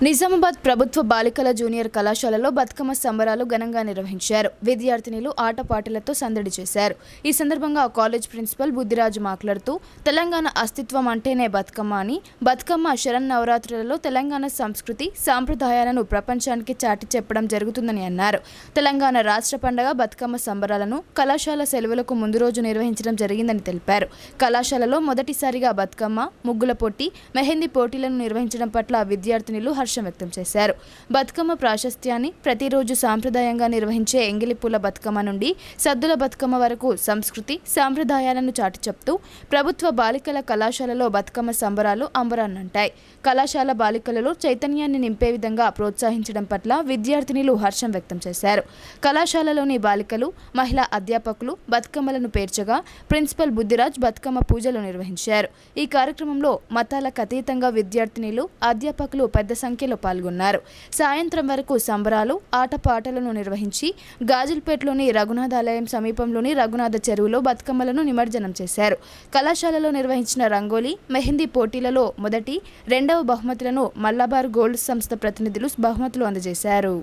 నిజామాబాద్ ప్రభుత్వ బాలికల జూనియర్ కళాశాలలో బతుకమ్మ సంబరాలు ఘనంగా నిర్వహించారు. విద్యార్థినులు ఆటపాటలతో సందడి చేశారు. ఈ సందర్భంగా కాలేజ్ ప్రిన్సిపల్ బుద్ధిరాజు మాట్లాడుతూ తెలంగాణ అస్తిత్వం అంటేనే బతుకమ్మ అని, బతుకమ్మ శరన్నవరాత్రులలో తెలంగాణ సంస్కృతి సాంప్రదాయాలను ప్రపంచానికి చాటి చెప్పడం జరుగుతుందని అన్నారు. తెలంగాణ రాష్ట్ర పండుగ బతుకమ్మ సంబరాలను కళాశాల సెలవులకు ముందు రోజు నిర్వహించడం జరిగిందని తెలిపారు. కళాశాలలో మొదటిసారిగా బతుకమ్మ, ముగ్గుల పోటీ, మెహందీ పోటీలను నిర్వహించడం పట్ల విద్యార్థినులు హర్షం వ్యక్తం చేశారు. బతుకమ్మ ప్రాశస్త్యాన్ని ప్రతిరోజు సాంప్రదాయంగా నిర్వహించే ఎంగిలిపూల బతుకమ్మ నుండి సద్దుల బతుకమ్మ వరకు సంస్కృతి సాంప్రదాయాలను చాటి చెప్తూ ప్రభుత్వ బాలికల కళాశాలలో బతుకమ్మ సంబరాలు అంబరాన్నంటాయి. కళాశాల బాలికలలో చైతన్యాన్ని నింపే విధంగా ప్రోత్సహించడం పట్ల విద్యార్థినులు హర్షం వ్యక్తం చేశారు. కళాశాలలోని బాలికలు, మహిళా అధ్యాపకులు బతుకమ్మలను పేర్చగా ప్రిన్సిపల్ బుద్ధిరాజ్ బతుకమ్మ పూజలు నిర్వహించారు. ఈ కార్యక్రమంలో మతాలకు అతీతంగా విద్యార్థినులు, అధ్యాపకులు పెద్ద సంఖ్యలో పాల్గొన్నారు. సాయంత్రం వరకు సంబరాలు, ఆటపాటలను నిర్వహించి గాజుల్పేటలోని రఘునాథాలయం సమీపంలోని రఘునాథ చెరువులో బతుకమ్మలను నిమజ్జనం చేశారు. కళాశాలలో నిర్వహించిన రంగోలీ, మెహందీ పోటీలలో మొదటి, రెండవ బహుమతులను మల్లాబార్ గోల్డ్ సంస్థ ప్రతినిధులు బహుమతులు అందజేశారు.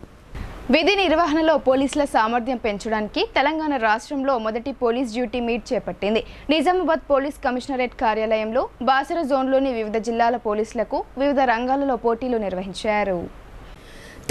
విధి నిర్వహణలో పోలీసుల సామర్థ్యం పెంచడానికి తెలంగాణ రాష్ట్రంలో మొదటి పోలీస్ డ్యూటీ మీట్ చేపట్టింది. నిజామాబాద్ పోలీస్ కమిషనరేట్ కార్యాలయంలో బాసర జోన్లోని వివిధ జిల్లాల పోలీసులకు వివిధ రంగాలలో పోటీలు నిర్వహించారు.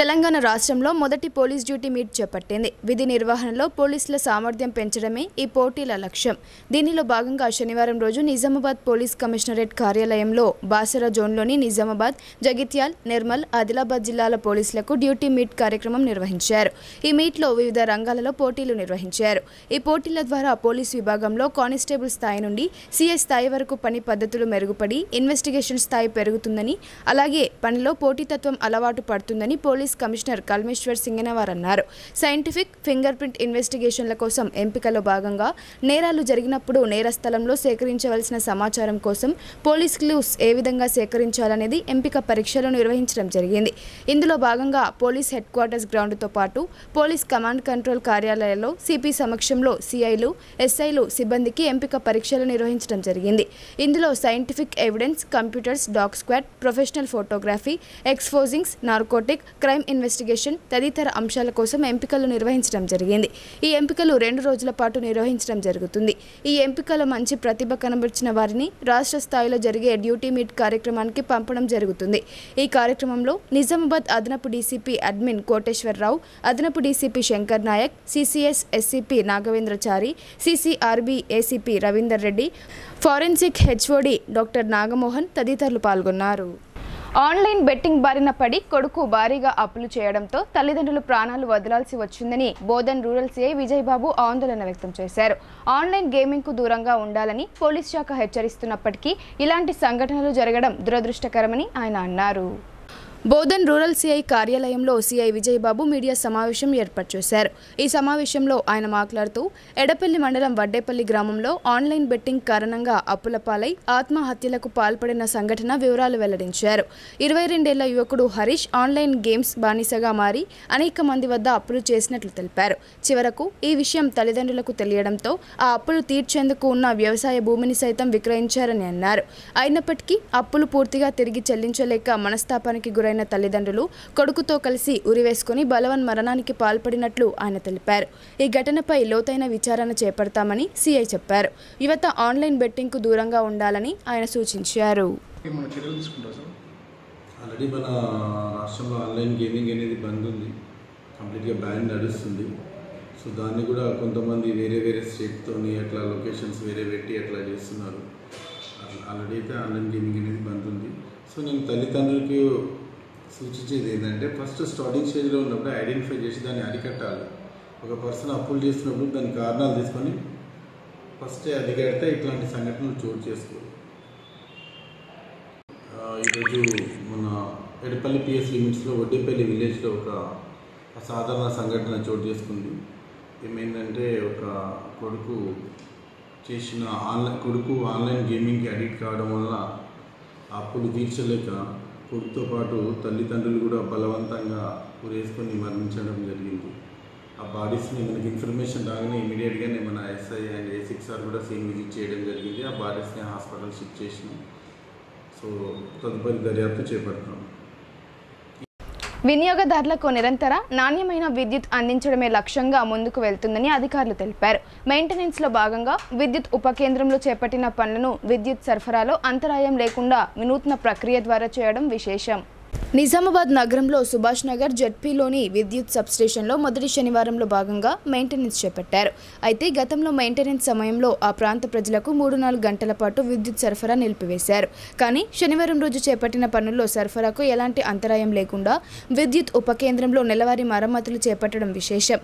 తెలంగాణ రాష్ట్రంలో మొదటి పోలీస్ డ్యూటీ మీట్ చేపట్టింది. విధి నిర్వహణలో పోలీసుల సామర్థ్యం పెంచడమే ఈ పోటీల లక్ష్యం. దీనిలో భాగంగా శనివారం రోజు నిజామాబాద్ పోలీస్ కమిషనరేట్ కార్యాలయంలో బాసర జోన్లోని నిజామాబాద్, జగిత్యాల్, నిర్మల్, ఆదిలాబాద్ జిల్లాల పోలీసులకు డ్యూటీ మీట్ కార్యక్రమం నిర్వహించారు. ఈ మీట్లో వివిధ రంగాలలో పోటీలు నిర్వహించారు. ఈ పోటీల ద్వారా పోలీస్ విభాగంలో కానిస్టేబుల్ స్థాయి నుండి సిఐ స్థాయి వరకు పని పద్ధతులు మెరుగుపడి ఇన్వెస్టిగేషన్ స్థాయి పెరుగుతుందని, అలాగే పనిలో పోటీతత్వం అలవాటు పడుతుందని పోలీస్ కమిషనర్ కల్మేశ్వర్ సింగనవార్ అన్నారు. సైంటిఫిక్, ఫింగర్ ప్రింట్ ఇన్వెస్టిగేషన్ల కోసం ఎంపికలో భాగంగా నేరాలు జరిగినప్పుడు నేరస్థలంలో సేకరించవలసిన సమాచారం కోసం పోలీస్ క్లూస్ ఏ విధంగా సేకరించాలనేది ఎంపిక పరీక్షలు నిర్వహించడం జరిగింది. ఇందులో భాగంగా పోలీస్ హెడ్ క్వార్టర్స్ గ్రౌండ్తో పాటు పోలీస్ కమాండ్ కంట్రోల్ కార్యాలయాల్లో సిపి సమక్షంలో సిఐలు, ఎస్ఐలు సిబ్బందికి ఎంపిక పరీక్షలు నిర్వహించడం జరిగింది. ఇందులో scientific evidence, computers, dog squad, professional photography, exposings, narcotic, crime investigation తదితర అంశాల కోసం ఎంపికలు నిర్వహించడం జరిగింది. ఈ ఎంపికలు 2 రోజుల పాటు నిర్వహించడం జరుగుతుంది. ఈ ఎంపికలో మంచి ప్రతిభ కనబర్చిన వారిని రాష్ట్ర స్థాయిలో జరిగే డ్యూటీ మీట్ కార్యక్రమానికి పంపడం జరుగుతుంది. ఈ కార్యక్రమంలో నిజామాబాద్ అదనపు డీసీపీ అడ్మిన్ కోటేశ్వరరావు, అదనపు DCP Shankar Naik, CCS SCP Nagavendrachari, CCRB ACP Ravinder Reddy, forensic HOD doctor Nagamohan తదితరులు పాల్గొన్నారు. ఆన్లైన్ బెట్టింగ్ బారిన పడి కొడుకు భారీగా అప్పులు చేయడంతో తల్లిదండ్రులు ప్రాణాలు వదలాల్సి వచ్చిందని బోధన్ రూరల్ సీఐ విజయబాబు ఆందోళన వ్యక్తం చేశారు. ఆన్లైన్ గేమింగ్కు దూరంగా ఉండాలని పోలీస్ శాఖ హెచ్చరిస్తున్నప్పటికీ ఇలాంటి సంఘటనలు జరగడం దురదృష్టకరమని ఆయన అన్నారు. బోధన్ రూరల్ సిఐ కార్యాలయంలో సిఐ విజయబాబు మీడియా సమావేశం ఏర్పాటు చేశారు. ఈ సమావేశంలో ఆయన మాట్లాడుతూ ఎడపల్లి మండలం వడ్డేపల్లి గ్రామంలో ఆన్లైన్ బెట్టింగ్ కారణంగా అప్పుల పాలై ఆత్మహత్యలకు పాల్పడిన సంఘటన వివరాలు వెల్లడించారు. 22 ఏళ్ల యువకుడు హరీష్ ఆన్లైన్ గేమ్స్ బానిసగా మారి అనేక మంది వద్ద అప్పులు చేసినట్లు తెలిపారు. చివరకు ఈ విషయం తల్లిదండ్రులకు తెలియడంతో ఆ అప్పులు తీర్చేందుకు ఉన్న వ్యవసాయ భూమిని సైతం విక్రయించారని అన్నారు. అయినప్పటికీ అప్పులు పూర్తిగా తిరిగి చెల్లించలేక మనస్తాపానికి గురైన తల్లిదండ్రులు కొడుకుతో కలిసి ఉరివేసుకుని బలవన్ మరణానికి పాల్పడినట్లు ఆయన తెలిపారు. ఈ ఘటనపై లోతైన విచారణ చేపడతామని సీఐ చెప్పారు. యువత ఆన్లైన్ బెట్టింగ్కు దూరంగా ఉండాలని ఆయన సూచించారు.
ఆల్రెడీ మన రాష్ట్రంలో ఆన్లైన్ గేమింగ్ అనేది బంద్ ఉంది, కంప్లీట్గా బ్యాన్ నడుస్తుంది. సో దాన్ని కూడా కొంతమంది వేరే వేరే స్టేట్తోని అట్లా లొకేషన్స్ వేరే పెట్టి అట్లా చేస్తున్నారు. ఆల్రెడీ అయితే ఆన్లైన్ గేమింగ్ అనేది బంద్ ఉంది. సో నేను తల్లిదండ్రులకి సూచించేది ఏంటంటే ఫస్ట్ స్టార్టింగ్ స్టేజ్లో ఉన్నప్పుడు ఐడెంటిఫై చేసి దాన్ని అరికట్టాలి. ఒక పర్సన్ అప్పులు చేసినప్పుడు దాని కారణాలు తీసుకొని ఫస్ట్ అరికడితే ఇట్లాంటి సంఘటనలు చోటు చేసుకోవాలి. ఈరోజు మన ఎడపల్లి పిఎస్ లిమిట్స్లో వడ్డేపల్లి విలేజ్లో ఒక అసాధారణ సంఘటన చోటు చేసుకుంది. ఏమైందంటే ఒక కొడుకు ఆన్లైన్ గేమింగ్కి అడిక్ట్ కావడం వల్ల అప్పులు తీర్చలేక కొడుకుతో పాటు తల్లిదండ్రులు కూడా బలవంతంగా ఉరేసుకొని మరణించడం జరిగింది. ఆ బాడీస్ని మనకి ఇన్ఫర్మేషన్ రాగానే ఇమీడియట్గానే మన ఎస్ఐ అండ్ A6R కూడా సీన్ విజిట్ చేయడం జరిగింది. ఆ బాడీస్ని హాస్పిటల్ షిఫ్ట్ చేసినాం. సో తదుపరి దర్యాప్తు చేపడతాం.
వినియోగదారులకు నిరంతర నాణ్యమైన విద్యుత్ అందించడమే లక్ష్యంగా ముందుకు వెళ్తుందని అధికారులు తెలిపారు. మెయింటెనెన్స్లో భాగంగా విద్యుత్ ఉపకేంద్రంలో చేపట్టిన పనులను విద్యుత్ సరఫరాలో అంతరాయం లేకుండా వినూత్న ప్రక్రియ ద్వారా చేయడం విశేషం. నిజామాబాద్ నగరంలో సుభాష్ నగర్ జెడ్పీలోని విద్యుత్ సబ్స్టేషన్లో మొదటి శనివారంలో భాగంగా మెయింటెనెన్స్ చేపట్టారు. అయితే గతంలో మెయింటెనెన్స్ సమయంలో ఆ ప్రాంత ప్రజలకు 3-4 గంటల పాటు విద్యుత్ సరఫరా నిలిపివేశారు. కానీ శనివారం రోజు చేపట్టిన పనుల్లో సరఫరాకు ఎలాంటి అంతరాయం లేకుండా విద్యుత్ ఉపకేంద్రంలో నెలవారీ మరమ్మతులు చేపట్టడం విశేషం.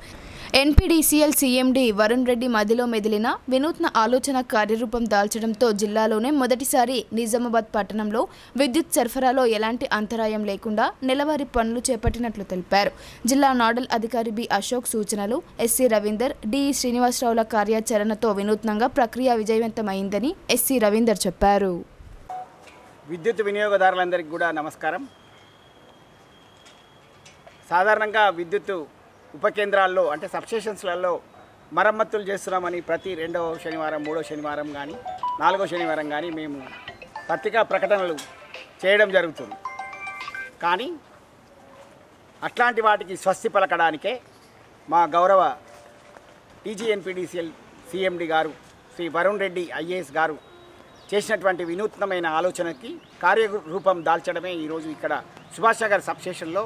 ఎన్పీడీసీఎల్ సీఎండీ వరుణ్ రెడ్డి మధ్యలో మెదిలిన వినూత్న ఆలోచన కార్యరూపం దాల్చడంతో జిల్లాలోనే మొదటిసారి నిజామాబాద్ పట్టణంలో విద్యుత్ సరఫరాలో ఎలాంటి అంతరాయం లేకుండా నెలవారీ పనులు చేపట్టినట్లు తెలిపారు. జిల్లా నోడల్ అధికారి బి అశోక్ సూచనలు, ఎస్సీ రవీందర్, డిఈ శ్రీనివాసరావుల కార్యాచరణతో వినూత్నంగా ప్రక్రియ విజయవంతమైందని ఎస్సీ రవీందర్ చెప్పారు.
విద్యుత్ వినియోగదారులందరికీ కూడా నమస్కారం. సాధారణంగా విద్యుత్ ఉపకేంద్రాల్లో అంటే సబ్స్టేషన్స్లలో మరమ్మతులు చేస్తున్నామని ప్రతి 2వ శనివారం, 3వ శనివారం కానీ 4వ శనివారం కానీ మేము పత్రికా ప్రకటనలు చేయడం జరుగుతుంది. కానీ అట్లాంటి వాటికి స్వస్తి పలకడానికే మా గౌరవ టీజీఎన్పీడీసీఎల్ సీఎండీ గారు శ్రీ వరుణ్ రెడ్డి ఐఏఎస్ గారు చేసినటువంటి వినూత్నమైన ఆలోచనకి కార్యరూపం దాల్చడమే ఈరోజు ఇక్కడ సుభాష్ నగర్ సబ్స్టేషన్లో,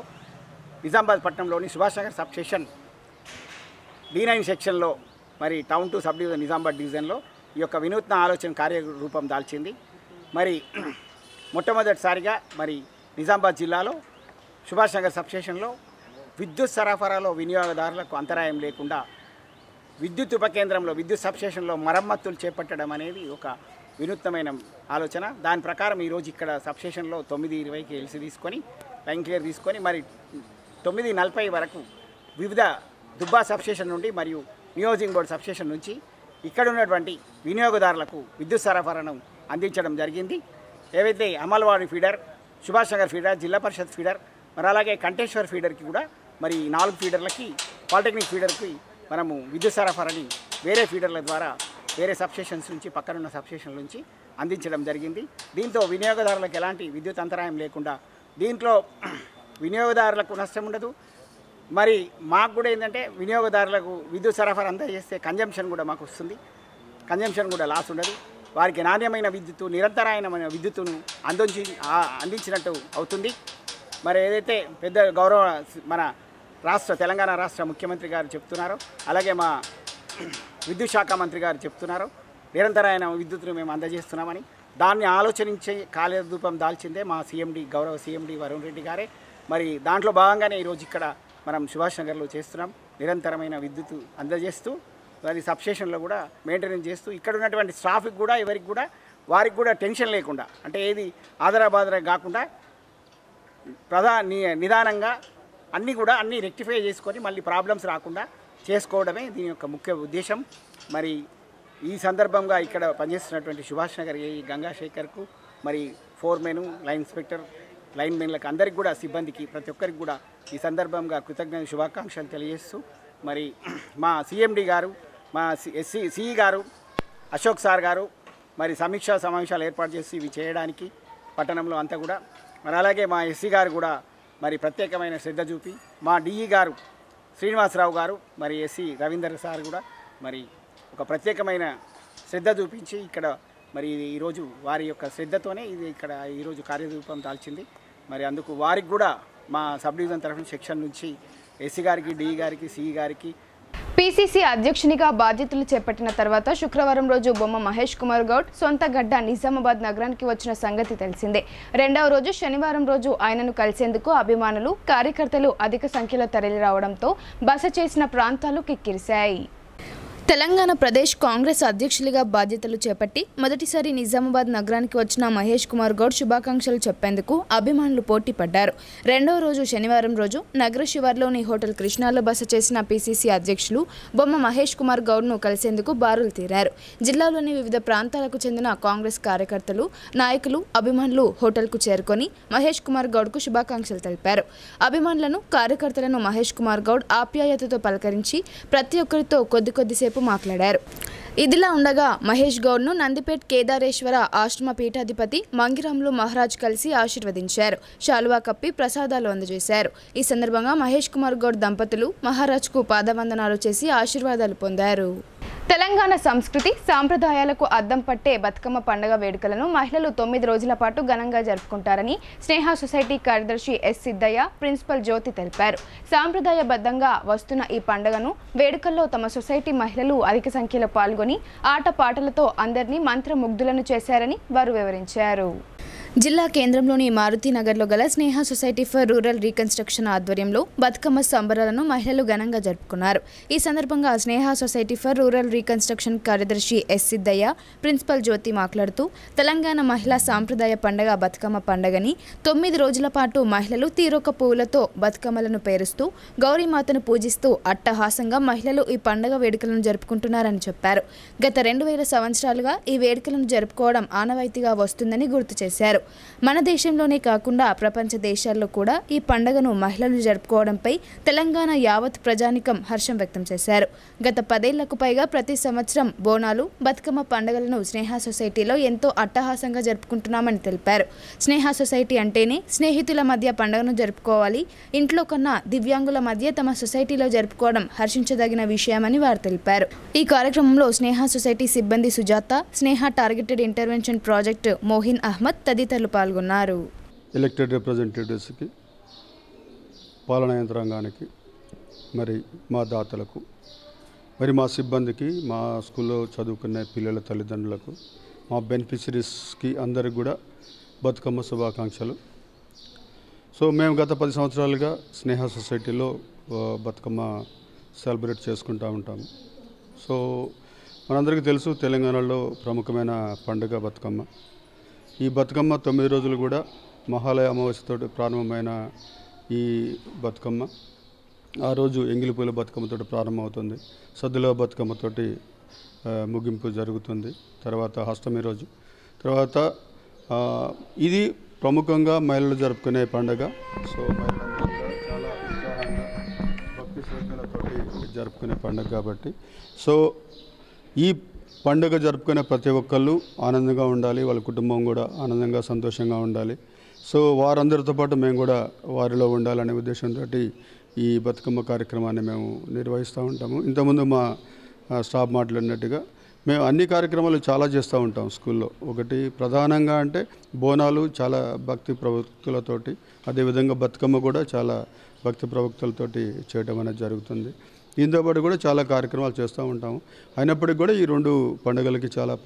నిజామాబాద్ పట్టణంలోని సుభాష్ నగర్ సబ్స్టేషన్ D9 సెక్షన్లో మరి town to sub division Nizamabad డివిజన్లో ఈ యొక్క వినూత్న ఆలోచన కార్యరూపం దాల్చింది. మరి మొట్టమొదటిసారిగా మరి నిజామాబాద్ జిల్లాలో సుభాష్ నగర్ సబ్స్టేషన్లో విద్యుత్ సరఫరాలో వినియోగదారులకు అంతరాయం లేకుండా విద్యుత్ ఉపకేంద్రంలో విద్యుత్ సబ్స్టేషన్లో మరమ్మతులు చేపట్టడం అనేది ఒక వినూత్నమైన ఆలోచన. దాని ప్రకారం ఈరోజు ఇక్కడ సబ్స్టేషన్లో 9:20కి ఎల్సీ తీసుకొని లైన్ క్లియర్ తీసుకొని మరి 9:40 వరకు వివిధ దుబ్బా సబ్స్టేషన్ నుండి మరియు నియోజింగ్ బోర్డు సబ్స్టేషన్ నుంచి ఇక్కడ ఉన్నటువంటి వినియోగదారులకు విద్యుత్ సరఫరాను అందించడం జరిగింది. ఏవైతే అమల్వాడి ఫీడర్, సుభాష్ నగర్ ఫీడర్, జిల్లా పరిషత్ ఫీడర్, మరి అలాగే కంటేశ్వర్ ఫీడర్కి కూడా మరి 4 ఫీడర్లకి పాలిటెక్నిక్ ఫీడర్కి మనము విద్యుత్ సరఫరాని వేరే ఫీడర్ల ద్వారా వేరే సబ్స్టేషన్స్ నుంచి పక్కనున్న సబ్స్టేషన్ల నుంచి అందించడం జరిగింది. దీంతో వినియోగదారులకు ఎలాంటి విద్యుత్ అంతరాయం లేకుండా, దీంట్లో వినియోగదారులకు నష్టం ఉండదు. మరి మాకు కూడా ఏంటంటే వినియోగదారులకు విద్యుత్ సరఫరా అందజేస్తే కన్జంప్షన్ కూడా మాకు వస్తుంది, కన్జంప్షన్ కూడా లాస్ ఉండదు. వారికి నాణ్యమైన విద్యుత్తు, నిరంతరాయమైన విద్యుత్తును అందించినట్టు అవుతుంది. మరి ఏదైతే పెద్ద గౌరవ మన తెలంగాణ రాష్ట్ర ముఖ్యమంత్రి గారు చెప్తున్నారో, అలాగే మా విద్యుత్ శాఖ మంత్రి గారు చెప్తున్నారో నిరంతరాయన విద్యుత్తును మేము అందజేస్తున్నామని, దాన్ని ఆలోచించే కార్యరూపం దాల్చిందే మా గౌరవ సీఎండీ వరుణ్ రెడ్డి గారే. మరి దాంట్లో భాగంగానే ఈరోజు ఇక్కడ మనం సుభాష్ నగర్లో చేస్తున్నాం. నిరంతరమైన విద్యుత్ అందజేస్తూ మరి సబ్స్టేషన్లో కూడా మెయింటెనెన్స్ చేస్తూ ఇక్కడ ఉన్నటువంటి స్టాఫ్కి కూడా వారికి కూడా టెన్షన్ లేకుండా, అంటే ఏది ఆదరాబాదరా కాకుండా నిదానంగా అన్నీ రెక్టిఫై చేసుకొని మళ్ళీ ప్రాబ్లమ్స్ రాకుండా చేసుకోవడమే దీని యొక్క ముఖ్య ఉద్దేశం. మరి ఈ సందర్భంగా ఇక్కడ పనిచేస్తున్నటువంటి సుభాష్ నగర్ ఏఈ గంగాశేఖర్కు, మరి ఫోర్మెన్, లైన్ ఇన్స్పెక్టర్, లైన్ మెన్లకు అందరికీ కూడా, సిబ్బందికి ప్రతి ఒక్కరికి కూడా ఈ సందర్భంగా కృతజ్ఞత శుభాకాంక్షలు తెలియజేస్తూ, మరి మా సిఎండి గారు, మా సిఈ గారు, అశోక్ సార్ గారు మరి సమీక్షా సమావేశాలు ఏర్పాటు చేసి ఇవి చేయడానికి పట్టణంలో అంతా కూడా, మరి అలాగే మా ఎస్సీ గారు కూడా మరి ప్రత్యేకమైన శ్రద్ధ చూపి, మా డిఈ గారు శ్రీనివాసరావు గారు, మరి ఎస్సీ రవీందర్ సార్ కూడా మరి ఒక ప్రత్యేకమైన శ్రద్ధ చూపించి ఇక్కడ మరి ఈరోజు వారి యొక్క శ్రద్ధతోనే ఇది ఇక్కడ ఈరోజు కార్యరూపం దాల్చింది. మరి అందుకు వారికి కూడా మా సబ్ డివిజన్ తరఫున సెక్షన్ నుంచి ఎస్సీ గారికి, డిఈ గారికి, సిఈ గారికి,
పీసీసీ అధ్యక్షునిగా బాధ్యతలు చేపట్టిన తర్వాత శుక్రవారం రోజు బొమ్మ మహేష్ కుమార్ గౌడ్ సొంత గడ్డ నిజామాబాద్ నగరానికి వచ్చిన సంగతి తెలిసిందే. రెండవ రోజు శనివారం రోజు ఆయనను కలిసేందుకు అభిమానులు, కార్యకర్తలు అధిక సంఖ్యలో తరలిరావడంతో బస చేసిన ప్రాంతాలు కిక్కిరిశాయి. తెలంగాణ ప్రదేశ్ కాంగ్రెస్ అధ్యక్షులుగా బాధ్యతలు చేపట్టి మొదటిసారి నిజామాబాద్ నగరానికి వచ్చిన మహేష్ కుమార్ గౌడ్ శుభాకాంక్షలు చెప్పేందుకు అభిమానులు పోటీ పడ్డారు. రెండవ రోజు శనివారం రోజు నగర శివార్లోని హోటల్ కృష్ణాలో బస చేసిన పీసీసీ అధ్యక్షులు బొమ్మ మహేష్ కుమార్ గౌడ్ను కలిసేందుకు బారులు తీరారు. జిల్లాలోని వివిధ ప్రాంతాలకు చెందిన కాంగ్రెస్ కార్యకర్తలు, నాయకులు, అభిమానులు హోటల్కు చేరుకొని మహేష్ కుమార్ గౌడ్కు శుభాకాంక్షలు తెలిపారు. అభిమానులను, కార్యకర్తలను మహేష్ కుమార్ గౌడ్ ఆప్యాయతతో పలకరించి ప్రతి ఒక్కరితో కొద్దిసేపు మాట్లాడారు. ఇదిలా ఉండగా మహేష్ గౌడ్ను నందిపేట్ కేదారేశ్వర ఆశ్రమ పీఠాధిపతి మంగిరాములు మహారాజ్ కలిసి ఆశీర్వదించారు. శాలువా కప్పి ప్రసాదాలు అందజేశారు. ఈ సందర్భంగా మహేష్ కుమార్ గౌడ్ దంపతులు మహారాజ్కు పాదవందనాలు చేసి ఆశీర్వాదాలు పొందారు. తెలంగాణ సంస్కృతి సాంప్రదాయాలకు అద్దం పట్టే బతుకమ్మ పండుగ వేడుకలను మహిళలు 9 రోజుల పాటు ఘనంగా జరుపుకుంటారని స్నేహ సొసైటీ కార్యదర్శి ఎస్ సిద్ధయ్య, ప్రిన్సిపల్ జ్యోతి తెలిపారు. సాంప్రదాయబద్ధంగా వస్తున్న ఈ పండుగను వేడుకల్లో తమ సొసైటీ మహిళలు అధిక సంఖ్యలో పాల్గొని ఆటపాటలతో అందరినీ మంత్రముగ్ధులను చేశారని వారు వివరించారు. జిల్లా కేంద్రంలోని మారుతినగర్లో గల స్నేహ సొసైటీ ఫర్ రూరల్ రీకన్స్ట్రక్షన్ ఆధ్వర్యంలో బతుకమ్మ సంబరాలను మహిళలు ఘనంగా జరుపుకున్నారు. ఈ సందర్భంగా స్నేహ సొసైటీ ఫర్ రూరల్ రీకన్స్ట్రక్షన్ కార్యదర్శి ఎస్ సిద్ధయ్య, ప్రిన్సిపల్ జ్యోతి మాట్లాడుతూ తెలంగాణ మహిళా సాంప్రదాయ పండుగ బతుకమ్మ పండుగని 9 రోజుల పాటు మహిళలు తీరొక పువ్వులతో బతుకమ్మలను పేరుస్తూ గౌరీమాతను పూజిస్తూ అట్టహాసంగా మహిళలు ఈ పండుగ వేడుకలను జరుపుకుంటున్నారని చెప్పారు. గత 2000 సంవత్సరాలుగా ఈ వేడుకలను జరుపుకోవడం ఆనవాయితీగా వస్తుందని గుర్తు చేశారు. మన దేశంలోనే కాకుండా ప్రపంచ దేశాల్లో కూడా ఈ పండుగను మహిళలు జరుపుకోవడంపై తెలంగాణ యావత్ ప్రజానికం హర్షం వ్యక్తం చేశారు. గత 10 ఏళ్లకు పైగా ప్రతి సంవత్సరం బోనాలు, బతుకమ్మ పండుగలను స్నేహ సొసైటీలో ఎంతో అట్టహాసంగా జరుపుకుంటున్నామని తెలిపారు. స్నేహ సొసైటీ అంటేనే స్నేహితుల మధ్య పండుగను జరుపుకోవాలి, ఇంట్లో కన్నా దివ్యాంగుల మధ్య తమ సొసైటీలో జరుపుకోవడం హర్షించదగిన విషయమని వారు తెలిపారు. ఈ కార్యక్రమంలో స్నేహ సొసైటీ సిబ్బంది సుజాత, స్నేహ టార్గెటెడ్ ఇంటర్వెన్షన్ ప్రాజెక్ట్ మోహిన్ అహ్మద్ తదితరులు పాల్గొన్నారు.
ఎలక్టెడ్ రిప్రజెంటేటివ్స్కి, పాలనా యంత్రాంగానికి, మరి మా దాతలకు, మరి మా సిబ్బందికి, మా స్కూల్లో చదువుకునే పిల్లల తల్లిదండ్రులకు, మా బెనిఫిషరీస్కి అందరికి కూడా బతుకమ్మ శుభాకాంక్షలు. సో మేము గత 10 సంవత్సరాలుగా స్నేహ సొసైటీలో బతుకమ్మ సెలబ్రేట్ చేసుకుంటూ ఉంటాము. సో మనందరికీ తెలుసు తెలంగాణలో ప్రముఖమైన పండుగ బతుకమ్మ. ఈ బతుకమ్మ 9 రోజులు కూడా మహాలయ అమావాస్యతో ప్రారంభమైన ఈ బతుకమ్మ ఆ రోజు ఎంగిలిపూల బతుకమ్మతో ప్రారంభమవుతుంది. సద్దుల బతుకమ్మతోటి ముగింపు జరుగుతుంది. తర్వాత అష్టమి రోజు, తర్వాత ఇది ప్రముఖంగా మహిళలు జరుపుకునే పండుగ. సో మహిళలందరూ కూడా చాలా ఉత్సాహంగా భక్తి శ్రద్ధలతోటి జరుపుకునే పండుగ కాబట్టి సో ఈ పండుగ జరుపుకునే ప్రతి ఒక్కళ్ళు ఆనందంగా ఉండాలి, వాళ్ళ కుటుంబం కూడా ఆనందంగా సంతోషంగా ఉండాలి. సో వారందరితో పాటు మేము కూడా వారిలో ఉండాలనే ఉద్దేశంతో ఈ బతుకమ్మ కార్యక్రమాన్ని మేము నిర్వహిస్తూ ఉంటాము. ఇంతకుముందు మా స్టాఫ్ మాట్లాడినట్టుగా మేము అన్ని కార్యక్రమాలు చాలా చేస్తూ ఉంటాం స్కూల్లో. ఒకటి ప్రధానంగా అంటే బోనాలు చాలా భక్తి ప్రవక్తులతోటి, అదేవిధంగా బతుకమ్మ కూడా చాలా భక్తి ప్రవక్తులతోటి చేయడం అనేది జరుగుతుంది. దీంతో పాటు కూడా చాలా కార్యక్రమాలు చేస్తూ ఉంటాము. అయినప్పటికీ కూడా ఈ 2 పండుగలకి చాలా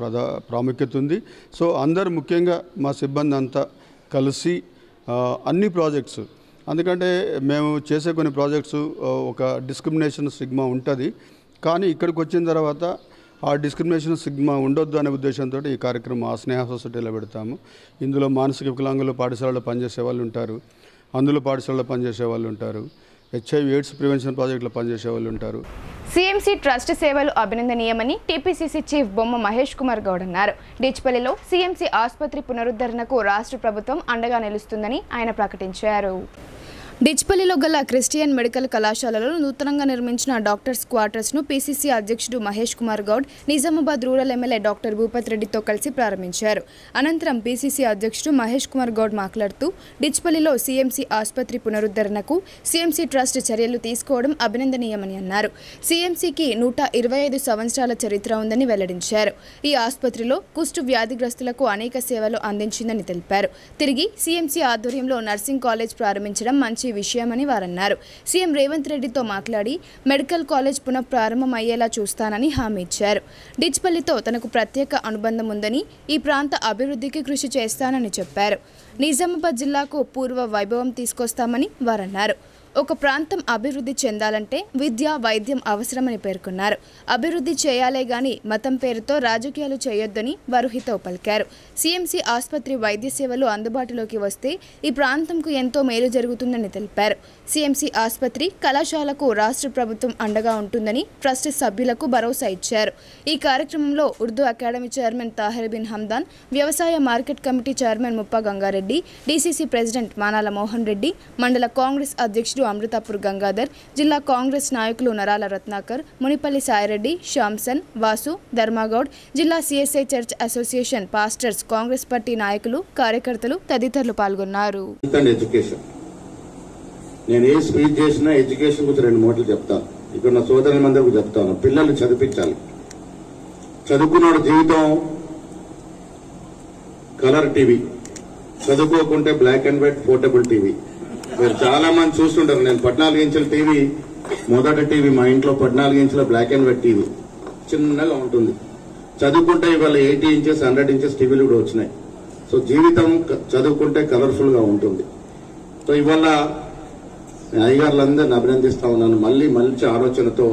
ప్రాముఖ్యత ఉంది. సో అందరు ముఖ్యంగా మా సిబ్బంది అంతా కలిసి అన్ని ప్రాజెక్ట్స్, ఎందుకంటే మేము చేసే కొన్ని ప్రాజెక్ట్స్ ఒక డిస్క్రిమినేషన్ స్టిగ్మా ఉంటుంది, కానీ ఇక్కడికి వచ్చిన తర్వాత ఆ డిస్క్రిమినేషన్ స్టిగ్మా ఉండొద్దు అనే ఉద్దేశంతో ఈ కార్యక్రమం ఆ స్నేహ సొసైటీలో పెడతాము. ఇందులో మానసిక వికలాంగులు పాఠశాలలో పనిచేసే వాళ్ళు ఉంటారు, అందులో పాఠశాలలో పనిచేసే వాళ్ళు ఉంటారు, HIV ఎయిడ్స్ ప్రివెన్షన్ ప్రాజెక్టులో పనిచేసే వాళ్ళు ఉంటారు.
CMC ట్రస్ట్ సేవలు అభినందనీయమని టీపీసీసీ చీఫ్ బొమ్మ మహేష్ కుమార్ గౌడ్ అన్నారు. డిచ్పల్లిలో CMC ఆసుపత్రి పునరుద్ధరణకు రాష్ట్ర ప్రభుత్వం అండగా నిలుస్తుందని ఆయన ప్రకటించారు. డిచ్పల్లిలో గల క్రిస్టియన్ మెడికల్ కళాశాలలో నూతనంగా నిర్మించిన డాక్టర్స్ క్వార్టర్స్ను పీసీసీ అధ్యక్షుడు Mahesh Kumar Goud Nizamabad rural MLA doctor Bhupath రెడ్డితో కలిసి ప్రారంభించారు. అనంతరం పీసీసీ అధ్యక్షుడు మహేష్ కుమార్ గౌడ్ మాట్లాడుతూ డిచ్పల్లిలో CMC ఆసుపత్రి పునరుద్ధరణకు CMC ట్రస్ట్ చర్యలు తీసుకోవడం అభినందనీయమని అన్నారు. CMCకి 125 సంవత్సరాల చరిత్ర ఉందని వెల్లడించారు. ఈ ఆసుపత్రిలో కుష్టు వ్యాధిగ్రస్తులకు అనేక సేవలు అందించిందని తెలిపారు. తిరిగి CMC ఆధ్వర్యంలో నర్సింగ్ కాలేజ్ ప్రారంభించడం మంచి విషయమని వారన్నారు. సీఎం రేవంత్ రెడ్డితో మాట్లాడి మెడికల్ కాలేజ్ పునఃప్రారంభం అయ్యేలా చూస్తానని హామీ ఇచ్చారు. డిచ్పల్లితో తనకు ప్రత్యేక అనుబంధం ఉందని, ఈ ప్రాంత అభివృద్ధికి కృషి చేస్తానని చెప్పారు. నిజామాబాద్ జిల్లాకు పూర్వ వైభవం తీసుకొస్తామని వారన్నారు. ఒక ప్రాంతం అభివృద్ధి చెందాలంటే విద్య, వైద్యం అవసరమని పేర్కొన్నారు. అభివృద్ధి చేయాలే గాని మతం పేరుతో రాజకీయాలు చేయొద్దని వారు హితవు పలికారు. CMC ఆసుపత్రి వైద్య సేవలు అందుబాటులోకి వస్తే ఈ ప్రాంతంకు ఎంతో మేలు జరుగుతుందని తెలిపారు. CMC ఆసుపత్రి కళాశాలకు రాష్ట్ర ప్రభుత్వం అండగా ఉంటుందని ట్రస్ట్ సభ్యులకు భరోసా ఇచ్చారు. ఈ కార్యక్రమంలో ఉర్దూ అకాడమీ చైర్మన్ తాహిర్ బిన్ హమ్దాన్, వ్యవసాయ market committee chairman Muppa Gangareddy, DCC president Manala Mohan Reddy, మండల కాంగ్రెస్ అధ్యక్షుడు అమృతాపూర్ గంగాధర్, జిల్లా కాంగ్రెస్ నాయకులు నరాల రత్నాకర్, మునిపల్లి సాయిరెడ్డి, శాంసన్, వాసు, ధర్మాగౌడ్, జిల్లా CSI church association pastors, Congress party నాయకులు, కార్యకర్తలు తదితరులు పాల్గొన్నారు.
నేను ఏ స్పీచ్ చేసినా ఎడ్యుకేషన్ గురించి 2 మాటలు చెప్తాను. ఇక్కడ నా సోదరులందరికీ చెప్తాను, పిల్లల్ని చదివించాలి. చదువుకున్నాడు జీవితం కలర్ టీవీ, చదువుకోకుంటే black and white portable TV. మీరు చాలా మంది చూస్తుంటారు. నేను 14 ఇంచుల టీవీ, మొదటి టీవీ మా ఇంట్లో 14 ఇంచుల బ్లాక్ అండ్ వైట్ టీవీ చిన్నగా ఉంటుంది. చదువుకుంటే ఇవాళ 80 ఇంచెస్ 100 ఇంచెస్ టీవీలు కూడా వచ్చినాయి. సో జీవితం చదువుకుంటే కలర్ఫుల్ గా ఉంటుంది. సో ఇవాళ అయ్యగారులందరినీ అభినందిస్తా ఉన్నాను. మళ్ళీ మంచి ఆలోచనతో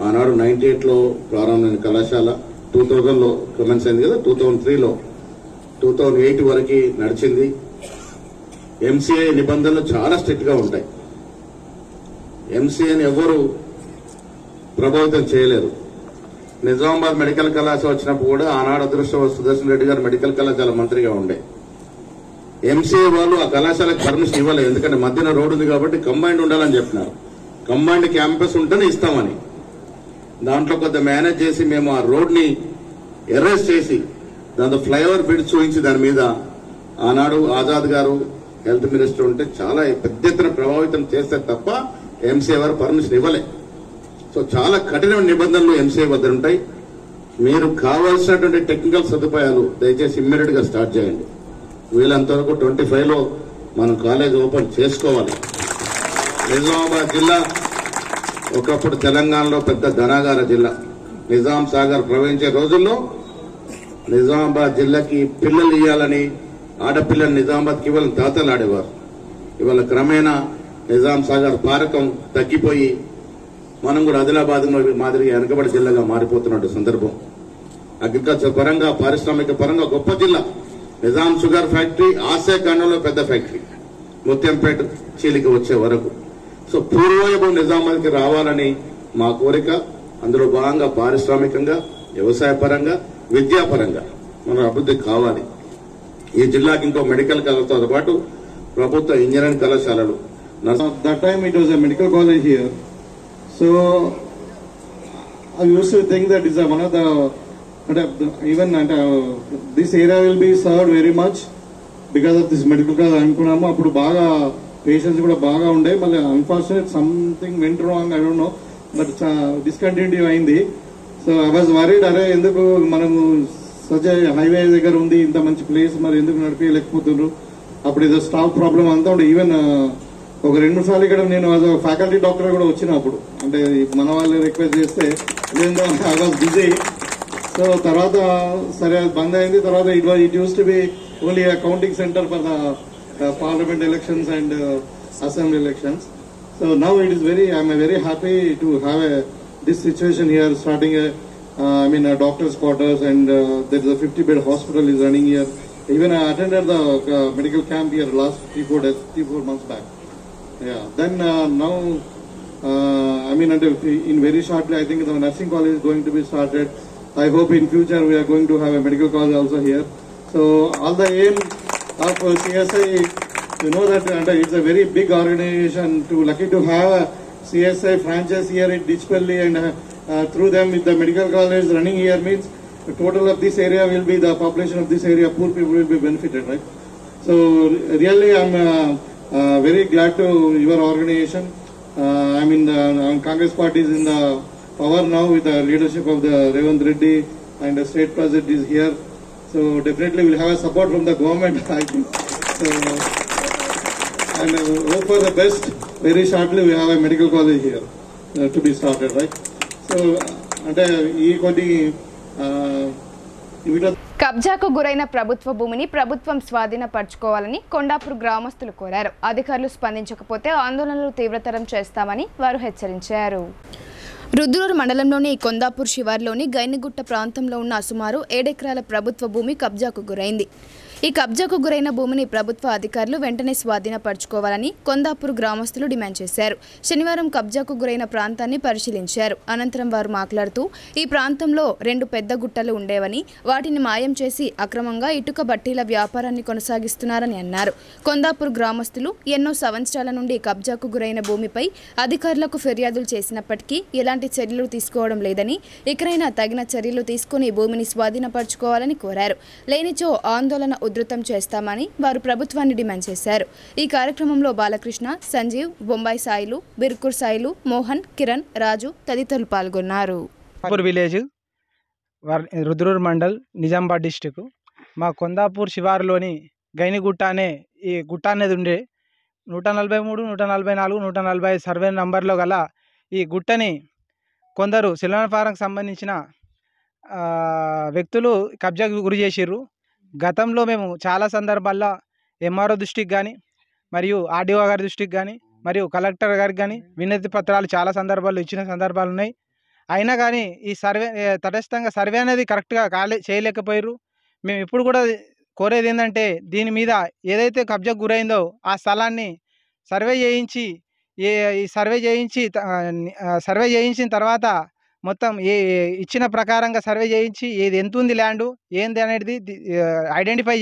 ఆనాడు 98లో ప్రారంభమైన కళాశాల 2000లో కమెన్స్ అయింది కదా, 2003లో 2008 వరకు నడిచింది. MCA నిబంధనలు చాలా స్ట్రిక్ట్ గా ఉంటాయి. MCAని ఎవరు ప్రభావితం చేయలేరు. నిజామాబాద్ మెడికల్ కళాశాల వచ్చినప్పుడు కూడా ఆనాడు అదృష్టం సుదర్శన్ రెడ్డి గారు మెడికల్ కళాశాల మంత్రిగా ఉండే. MCA వాళ్ళు ఆ కళాశాలకు పర్మిషన్ ఇవ్వలేదు, ఎందుకంటే మధ్యన రోడ్డు ఉంది కాబట్టి కంబైండ్ ఉండాలని చెప్పినారు. కంబైండ్ క్యాంపస్ ఉంటేనే ఇస్తామని దాంట్లో కొంత మేనేజ్ చేసి మేము ఆ రోడ్ ని ఎరేస్ చేసి దాంతో ఫ్లైఓవర్ బ్రిడ్జ్ చూపించి దాని మీద ఆనాడు ఆజాద్ గారు హెల్త్ మినిస్టర్ ఉంటే చాలా పెద్ద ఎత్తున ప్రభావితం చేస్తే తప్ప MCA వారు పర్మిషన్ ఇవ్వలే. సో చాలా కఠిన నిబంధనలు MCA వద్ద ఉంటాయి. మీరు కావాల్సినటువంటి టెక్నికల్ సదుపాయాలు దయచేసి ఇమ్మీడియట్ గా స్టార్ట్ చేయండి. వీళ్ళంతవరకు 25లో మనం కాలేజ్ ఓపెన్ చేసుకోవాలి. నిజామాబాద్ జిల్లా ఒకప్పుడు తెలంగాణలో పెద్ద ధనాగార జిల్లా. నిజాం సాగర్ ప్రవహించే రోజుల్లో నిజామాబాద్ జిల్లాకి పిల్లలు ఇవ్వాలని ఆడపిల్లలు నిజామాబాద్కి ఇవ్వాలని తాతలు ఆడేవారు. ఇవాళ క్రమేణా నిజాం సాగర్ పారకం తగ్గిపోయి మనం కూడా ఆదిలాబాద్ మాదిరిగా వెనుకబడి జిల్లాగా మారిపోతున్న సందర్భం. అగ్రికల్చర్ పరంగా, పారిశ్రామిక పరంగా గొప్ప జిల్లా. నిజాం షుగర్ ఫ్యాక్టరీ ఆసియాఖండంలో పెద్ద ఫ్యాక్టరీ, ముత్యంపేట చీలిక వచ్చే వరకు. సో పూర్వవైభవం నిజామాబాద్కి రావాలని మా కోరిక. అందులో భాగంగా పారిశ్రామికంగా, వ్యవసాయ పరంగా, విద్యాపరంగా మనం అభివృద్ధి కావాలి. ఈ జిల్లాకి ఇంకో మెడికల్ కళాశాలతో పాటు ప్రభుత్వ ఇంజనీరింగ్ కళాశాలలు.
That time it was a medical college here. So I used to think that is one of the even this area will be served very much because of this medical college. అనుకున్నాము అప్పుడు బాగా పేషెంట్స్ కూడా బాగా ఉండే. మళ్ళీ unfortunate something went wrong, I don't know, but discontinue అయింది. సో ఐ వాజ్ వరీడ్, అరే ఎందుకు మనము సచ్ హైవే దగ్గర ఉంది, ఇంత మంచి ప్లేస్, మరి ఎందుకు నడిపించలేకపోతున్నారు. అప్పుడు ఏదో స్టాఫ్ ప్రాబ్లం అంతా ఉండే. ఈవెన్ ఒక 2-3 సార్లు ఇక్కడ నేను ఫ్యాకల్టీ డాక్టర్ కూడా వచ్చినప్పుడు, అంటే మన వాళ్ళు రిక్వెస్ట్ చేస్తే లేదు ఐ వాజ్ బిజీ. సో తర్వాత సరే బంద్ అయింది. తర్వాత it use to be only counting centre for the parliament elections and assembly elections. So now it is I'm very happy to have this situation here, starting a doctor's quarters, and there is a 50-bed hospital is running here Even I attended the medical camp here last 3-4 months back. Yeah. Then now, I mean, in very shortly, I think the nursing college is going to be started. I hope in future we are going to have a medical college also here. So all the aim of CSI, you know that it's a very big organization. Lucky to have a CSI franchise here in Ditchpalli, and through them with the medical college running here means the total of this area will be, the population of this area, poor people will be benefited, right? So really I'm very glad to your organization. I mean the Congress party is in the power now with the leadership of the Revanth Reddy, and the state president is here. So definitely we'll have a support from the government, I think. So, and hope for the best. Very shortly we have a medical college here to be started, right? So
కబ్జాకు గురైన ప్రభుత్వ భూమిని ప్రభుత్వం స్వాధీనపరచుకోవాలని కొండాపూర్ గ్రామస్తులు కోరారు. అధికారులు స్పందించకపోతే ఆందోళనలు తీవ్రతరం చేస్తామని వారు హెచ్చరించారు. రుద్రూరు మండలంలోని కొందాపూర్ శివార్లోని గైనిగుట్ట ప్రాంతంలో ఉన్న సుమారు 7 ఎకరాల ప్రభుత్వ భూమి కబ్జాకు గురైంది. ఈ కబ్జాకు గురైన భూమిని ప్రభుత్వ అధికారులు వెంటనే స్వాధీనపరచుకోవాలని కొందాపూర్ గ్రామస్తులు డిమాండ్ చేశారు. శనివారం కబ్జాకు గురైన ప్రాంతాన్ని పరిశీలించారు. అనంతరం వారు మాట్లాడుతూ ఈ ప్రాంతంలో 2 పెద్ద గుట్టలు ఉండేవని, వాటిని మాయం చేసి అక్రమంగా ఇటుక బట్టీల వ్యాపారాన్ని కొనసాగిస్తున్నారని అన్నారు. కొందాపూర్ గ్రామస్తులు ఎన్నో సంవత్సరాల నుండి కబ్జాకు గురైన భూమిపై అధికారులకు ఫిర్యాదులు చేసినప్పటికీ ఎలాంటి చర్యలు తీసుకోవడం లేదని, ఇకనైనా తగిన చర్యలు తీసుకుని భూమిని స్వాధీనపరచుకోవాలని కోరారు. లేనిచో ఆందోళన ఉధృతం చేస్తామని వారు ప్రభుత్వాన్ని డిమాండ్ చేశారు. ఈ కార్యక్రమంలో బాలకృష్ణ, సంజీవ్, బొంబాయి సాయిలు, బిర్కూర్ సాయిలు, మోహన్, కిరణ్, రాజు తదితరులు పాల్గొన్నారు.
Village Rudrur mandal, Nizamabad district. మా కొందాపూర్ శివారులోని గైనిగుట్ట అనే ఈ గుట్ట అనేది ఉండే 143, 144, 145 సర్వే నంబర్లో గల ఈ గుట్టని కొందరు సిల్వర్ ఫారంకి సంబంధించిన వ్యక్తులు కబ్జాకు గురి చేసిర్రు. గతంలో మేము చాలా సందర్భాల్లో ఎంఆర్ఓ దృష్టికి కానీ, మరియు ఆర్డీఓ గారి దృష్టికి కానీ, మరియు కలెక్టర్ గారికి కానీ వినతి పత్రాలు చాలా సందర్భాల్లో ఇచ్చిన సందర్భాలు ఉన్నాయి. అయినా కానీ ఈ సర్వే తటస్థంగా సర్వే అనేది కరెక్ట్గా చేయలేకపోయారు. మేము ఇప్పుడు కూడా కోరేది ఏంటంటే, దీని మీద ఏదైతే కబ్జాకు గురైందో ఆ స్థలాన్ని సర్వే చేయించిన తర్వాత మొత్తం ఇచ్చిన ప్రకారంగా సర్వే చేయించి ఏది ఎంత ఉంది ల్యాండు ఏంది అనేది ఐడెంటిఫై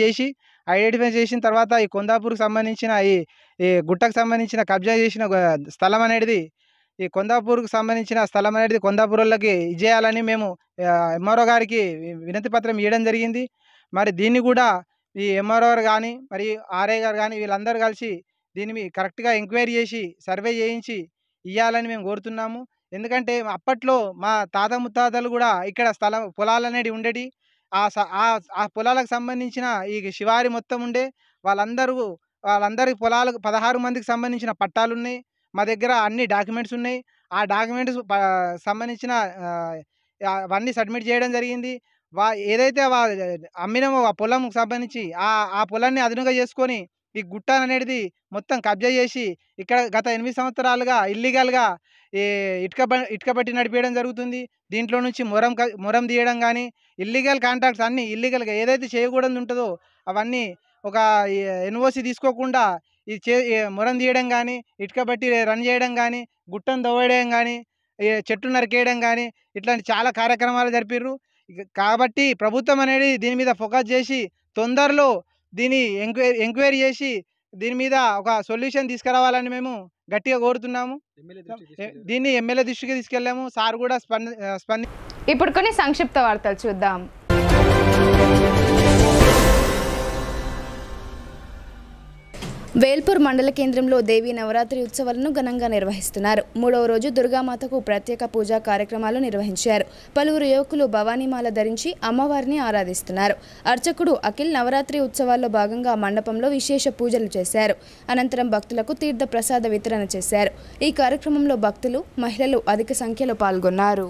చేసిన తర్వాత ఈ కొందాపూర్కి సంబంధించిన ఈ గుట్టకు సంబంధించిన కబ్జా చేసిన స్థలం అనేది, ఈ కొందాపూర్కు సంబంధించిన స్థలం అనేది కొందాపూర్ వాళ్ళకి ఇచ్చేయాలని మేము ఎంఆర్ఓ గారికి వినతి పత్రం ఇవ్వడం జరిగింది. మరి దీన్ని కూడా ఈ ఎంఆర్ఓ గారు కానీ, మరి ఆర్ఐ గారు కానీ వీళ్ళందరూ కలిసి దీన్ని కరెక్ట్గా ఎంక్వైరీ చేసి సర్వే చేయించి ఇవ్వాలని మేము కోరుతున్నాము. ఎందుకంటే అప్పట్లో మా తాత ముత్తాతలు కూడా ఇక్కడ పొలాలు అనేవి ఉండేవి. ఆ పొలాలకు సంబంధించిన ఈ శివారి మొత్తం ఉండే వాళ్ళందరి పొలాలకు 16 మందికి సంబంధించిన పట్టాలు ఉన్నాయి. మా దగ్గర అన్ని డాక్యుమెంట్స్ ఉన్నాయి. ఆ డాక్యుమెంట్స్ సంబంధించిన అవన్నీ సబ్మిట్ చేయడం జరిగింది. ఏదైతే అమ్మినమో ఆ పొలంకు సంబంధించి ఆ పొలాన్ని అదునుగా చేసుకొని ఈ గుట్ట అనేది మొత్తం కబ్జా చేసి ఇక్కడ గత 8 సంవత్సరాలుగా ఇల్లీగల్గా ఈ ఇటుక బట్టి నడిపేయడం జరుగుతుంది. దీంట్లో నుంచి మొరం తీయడం కానీ, ఇల్లీగల్ కాంట్రాక్ట్స్ అన్నీ ఇల్లీగల్గా ఏదైతే చేయకూడదు ఉంటుందో అవన్నీ ఒక ఎన్ఓసి తీసుకోకుండా మొరం తీయడం కానీ, ఇటుక బట్టి రన్ చేయడం కానీ, గుట్టను దవ్వేయడం కానీ, చెట్లు నరికేయడం కానీ ఇట్లాంటి చాలా కార్యక్రమాలు జరిపిర్రు. కాబట్టి ప్రభుత్వం అనేది దీని మీద ఫోకస్ చేసి తొందరలో దీన్ని ఎంక్వైరీ చేసి దీని మీద ఒక సొల్యూషన్ తీసుకురావాలని మేము గట్టిగా కోరుతున్నాము. దీన్ని ఎమ్మెల్యే దృష్టికి తీసుకెళ్ళాము. సార్ కూడా
ఇప్పుడు కొన్ని సంక్షిప్త వార్తలు చూద్దాం. వేల్పూర్ మండల కేంద్రంలో దేవీ నవరాత్రి ఉత్సవాలను ఘనంగా నిర్వహిస్తున్నారు. 3వ రోజు దుర్గామాతకు ప్రత్యేక పూజా కార్యక్రమాలు నిర్వహించారు. పలువురు యువకులు భవానీమాల ధరించి అమ్మవారిని ఆరాధిస్తున్నారు. అర్చకుడు అఖిల్ నవరాత్రి ఉత్సవాల్లో భాగంగా మండపంలో విశేష పూజలు చేశారు. అనంతరం భక్తులకు తీర్థ ప్రసాద వితరణ చేశారు. ఈ కార్యక్రమంలో భక్తులు, మహిళలు అధిక సంఖ్యలో పాల్గొన్నారు.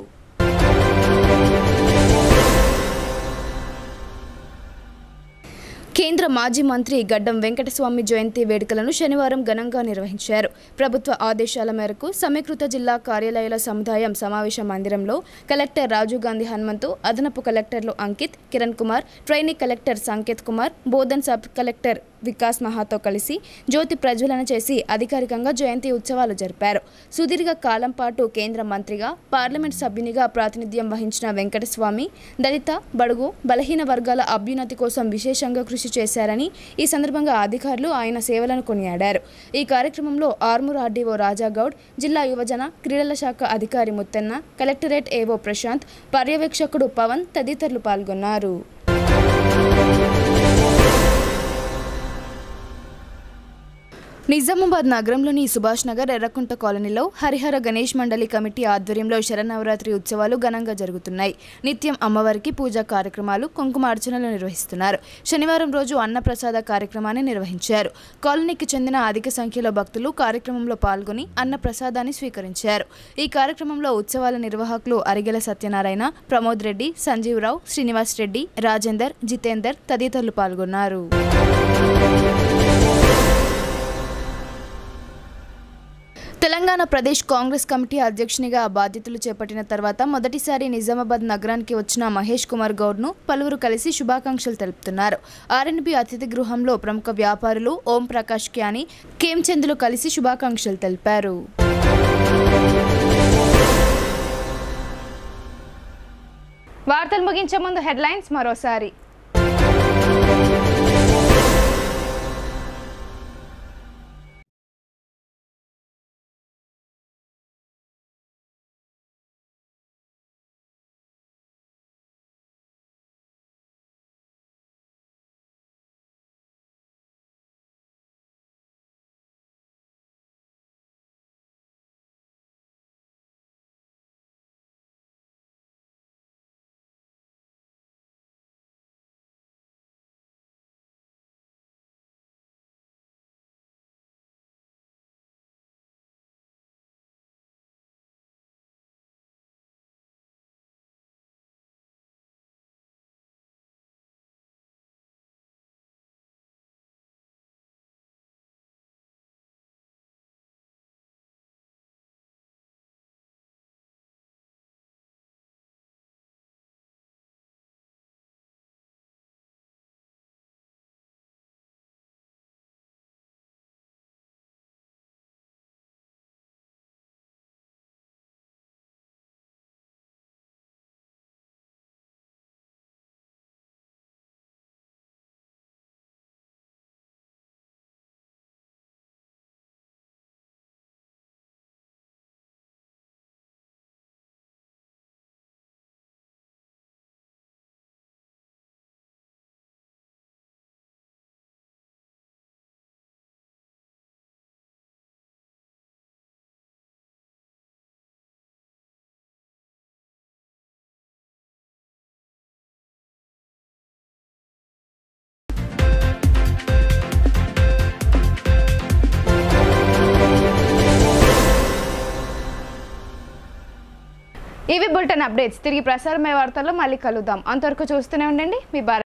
కేంద్ర మాజీ మంత్రి గడ్డం వెంకటస్వామి జయంతి వేడుకలను శనివారం ఘనంగా నిర్వహించారు. ప్రభుత్వ ఆదేశాల మేరకు సమీకృత జిల్లా కార్యాలయాల సముదాయం సమావేశ మందిరంలో కలెక్టర్ రాజీవ్ గాంధీ హనుమంతు, అదనపు కలెక్టర్లు Ankit, Kiran Kumar, trainee collector Sanketh Kumar, Bodhan sub collector Vikas Mahato కలిసి జ్యోతి ప్రజ్వలన చేసి అధికారికంగా జయంతి ఉత్సవాలు జరిపారు. సుదీర్ఘ కాలం పాటు కేంద్ర మంత్రిగా, పార్లమెంట్ సభ్యునిగా ప్రాతినిధ్యం వహించిన వెంకటస్వామి దళిత, బడుగు, బలహీన వర్గాల అభ్యున్నతి కోసం విశేషంగా కృషి చేశారని ఈ సందర్భంగా అధికారులు ఆయన సేవలను కొనియాడారు. ఈ కార్యక్రమంలో ఆర్మూర్ ఆర్డీఓ రాజాగౌడ్, జిల్లా యువజన క్రీడల శాఖ అధికారి ముత్తెన్న, కలెక్టరేట్ ఏవో ప్రశాంత్, పర్యవేక్షకుడు పవన్ తదితరులు పాల్గొన్నారు. నిజామాబాద్ నగరంలోని సుభాష్ నగర్ ఎర్రకుంట కాలనీలో హరిహర గణేష్ మండలి కమిటీ ఆధ్వర్యంలో శరన్నవరాత్రి ఉత్సవాలు ఘనంగా జరుగుతున్నాయి. నిత్యం అమ్మవారికి పూజా కార్యక్రమాలు, కుంకుమార్చనలు నిర్వహిస్తున్నారు. శనివారం రోజు అన్నప్రసాద కార్యక్రమాన్ని నిర్వహించారు. కాలనీకి చెందిన అధిక సంఖ్యలో భక్తులు కార్యక్రమంలో పాల్గొని అన్నప్రసాదాన్ని స్వీకరించారు. ఈ కార్యక్రమంలో ఉత్సవాల నిర్వాహకులు అరిగెల సత్యనారాయణ, ప్రమోద్ రెడ్డి, సంజీవరావు, శ్రీనివాస్ రెడ్డి, రాజేందర్, జితేందర్ తదితరులు పాల్గొన్నారు. తెలంగాణ ప్రదేశ్ కాంగ్రెస్ కమిటీ అధ్యక్షునిగా బాధ్యతలు చేపట్టిన తర్వాత మొదటిసారి నిజామాబాద్ నగరానికి వచ్చిన మహేష్ కుమార్ గౌడ్ను పలువురు కలిసి శుభాకాంక్షలు తెలుపుతున్నారు. ఆర్ఎన్బి అతిథి గృహంలో ప్రముఖ వ్యాపారులు ఓం ప్రకాష్ క్యాని, కేంచంద్లు కలిసి శుభాకాంక్షలు తెలిపారు. వార్తలు ముగించే ముందు హెడ్లైన్స్ మరోసారి. ఇవి బులెటిన్ అప్డేట్స్. తిరిగి ప్రసారమయ్యే వార్తల్లో మళ్ళీ కలుద్దాం. అంతవరకు చూస్తూనే ఉండండి మీ భారత్.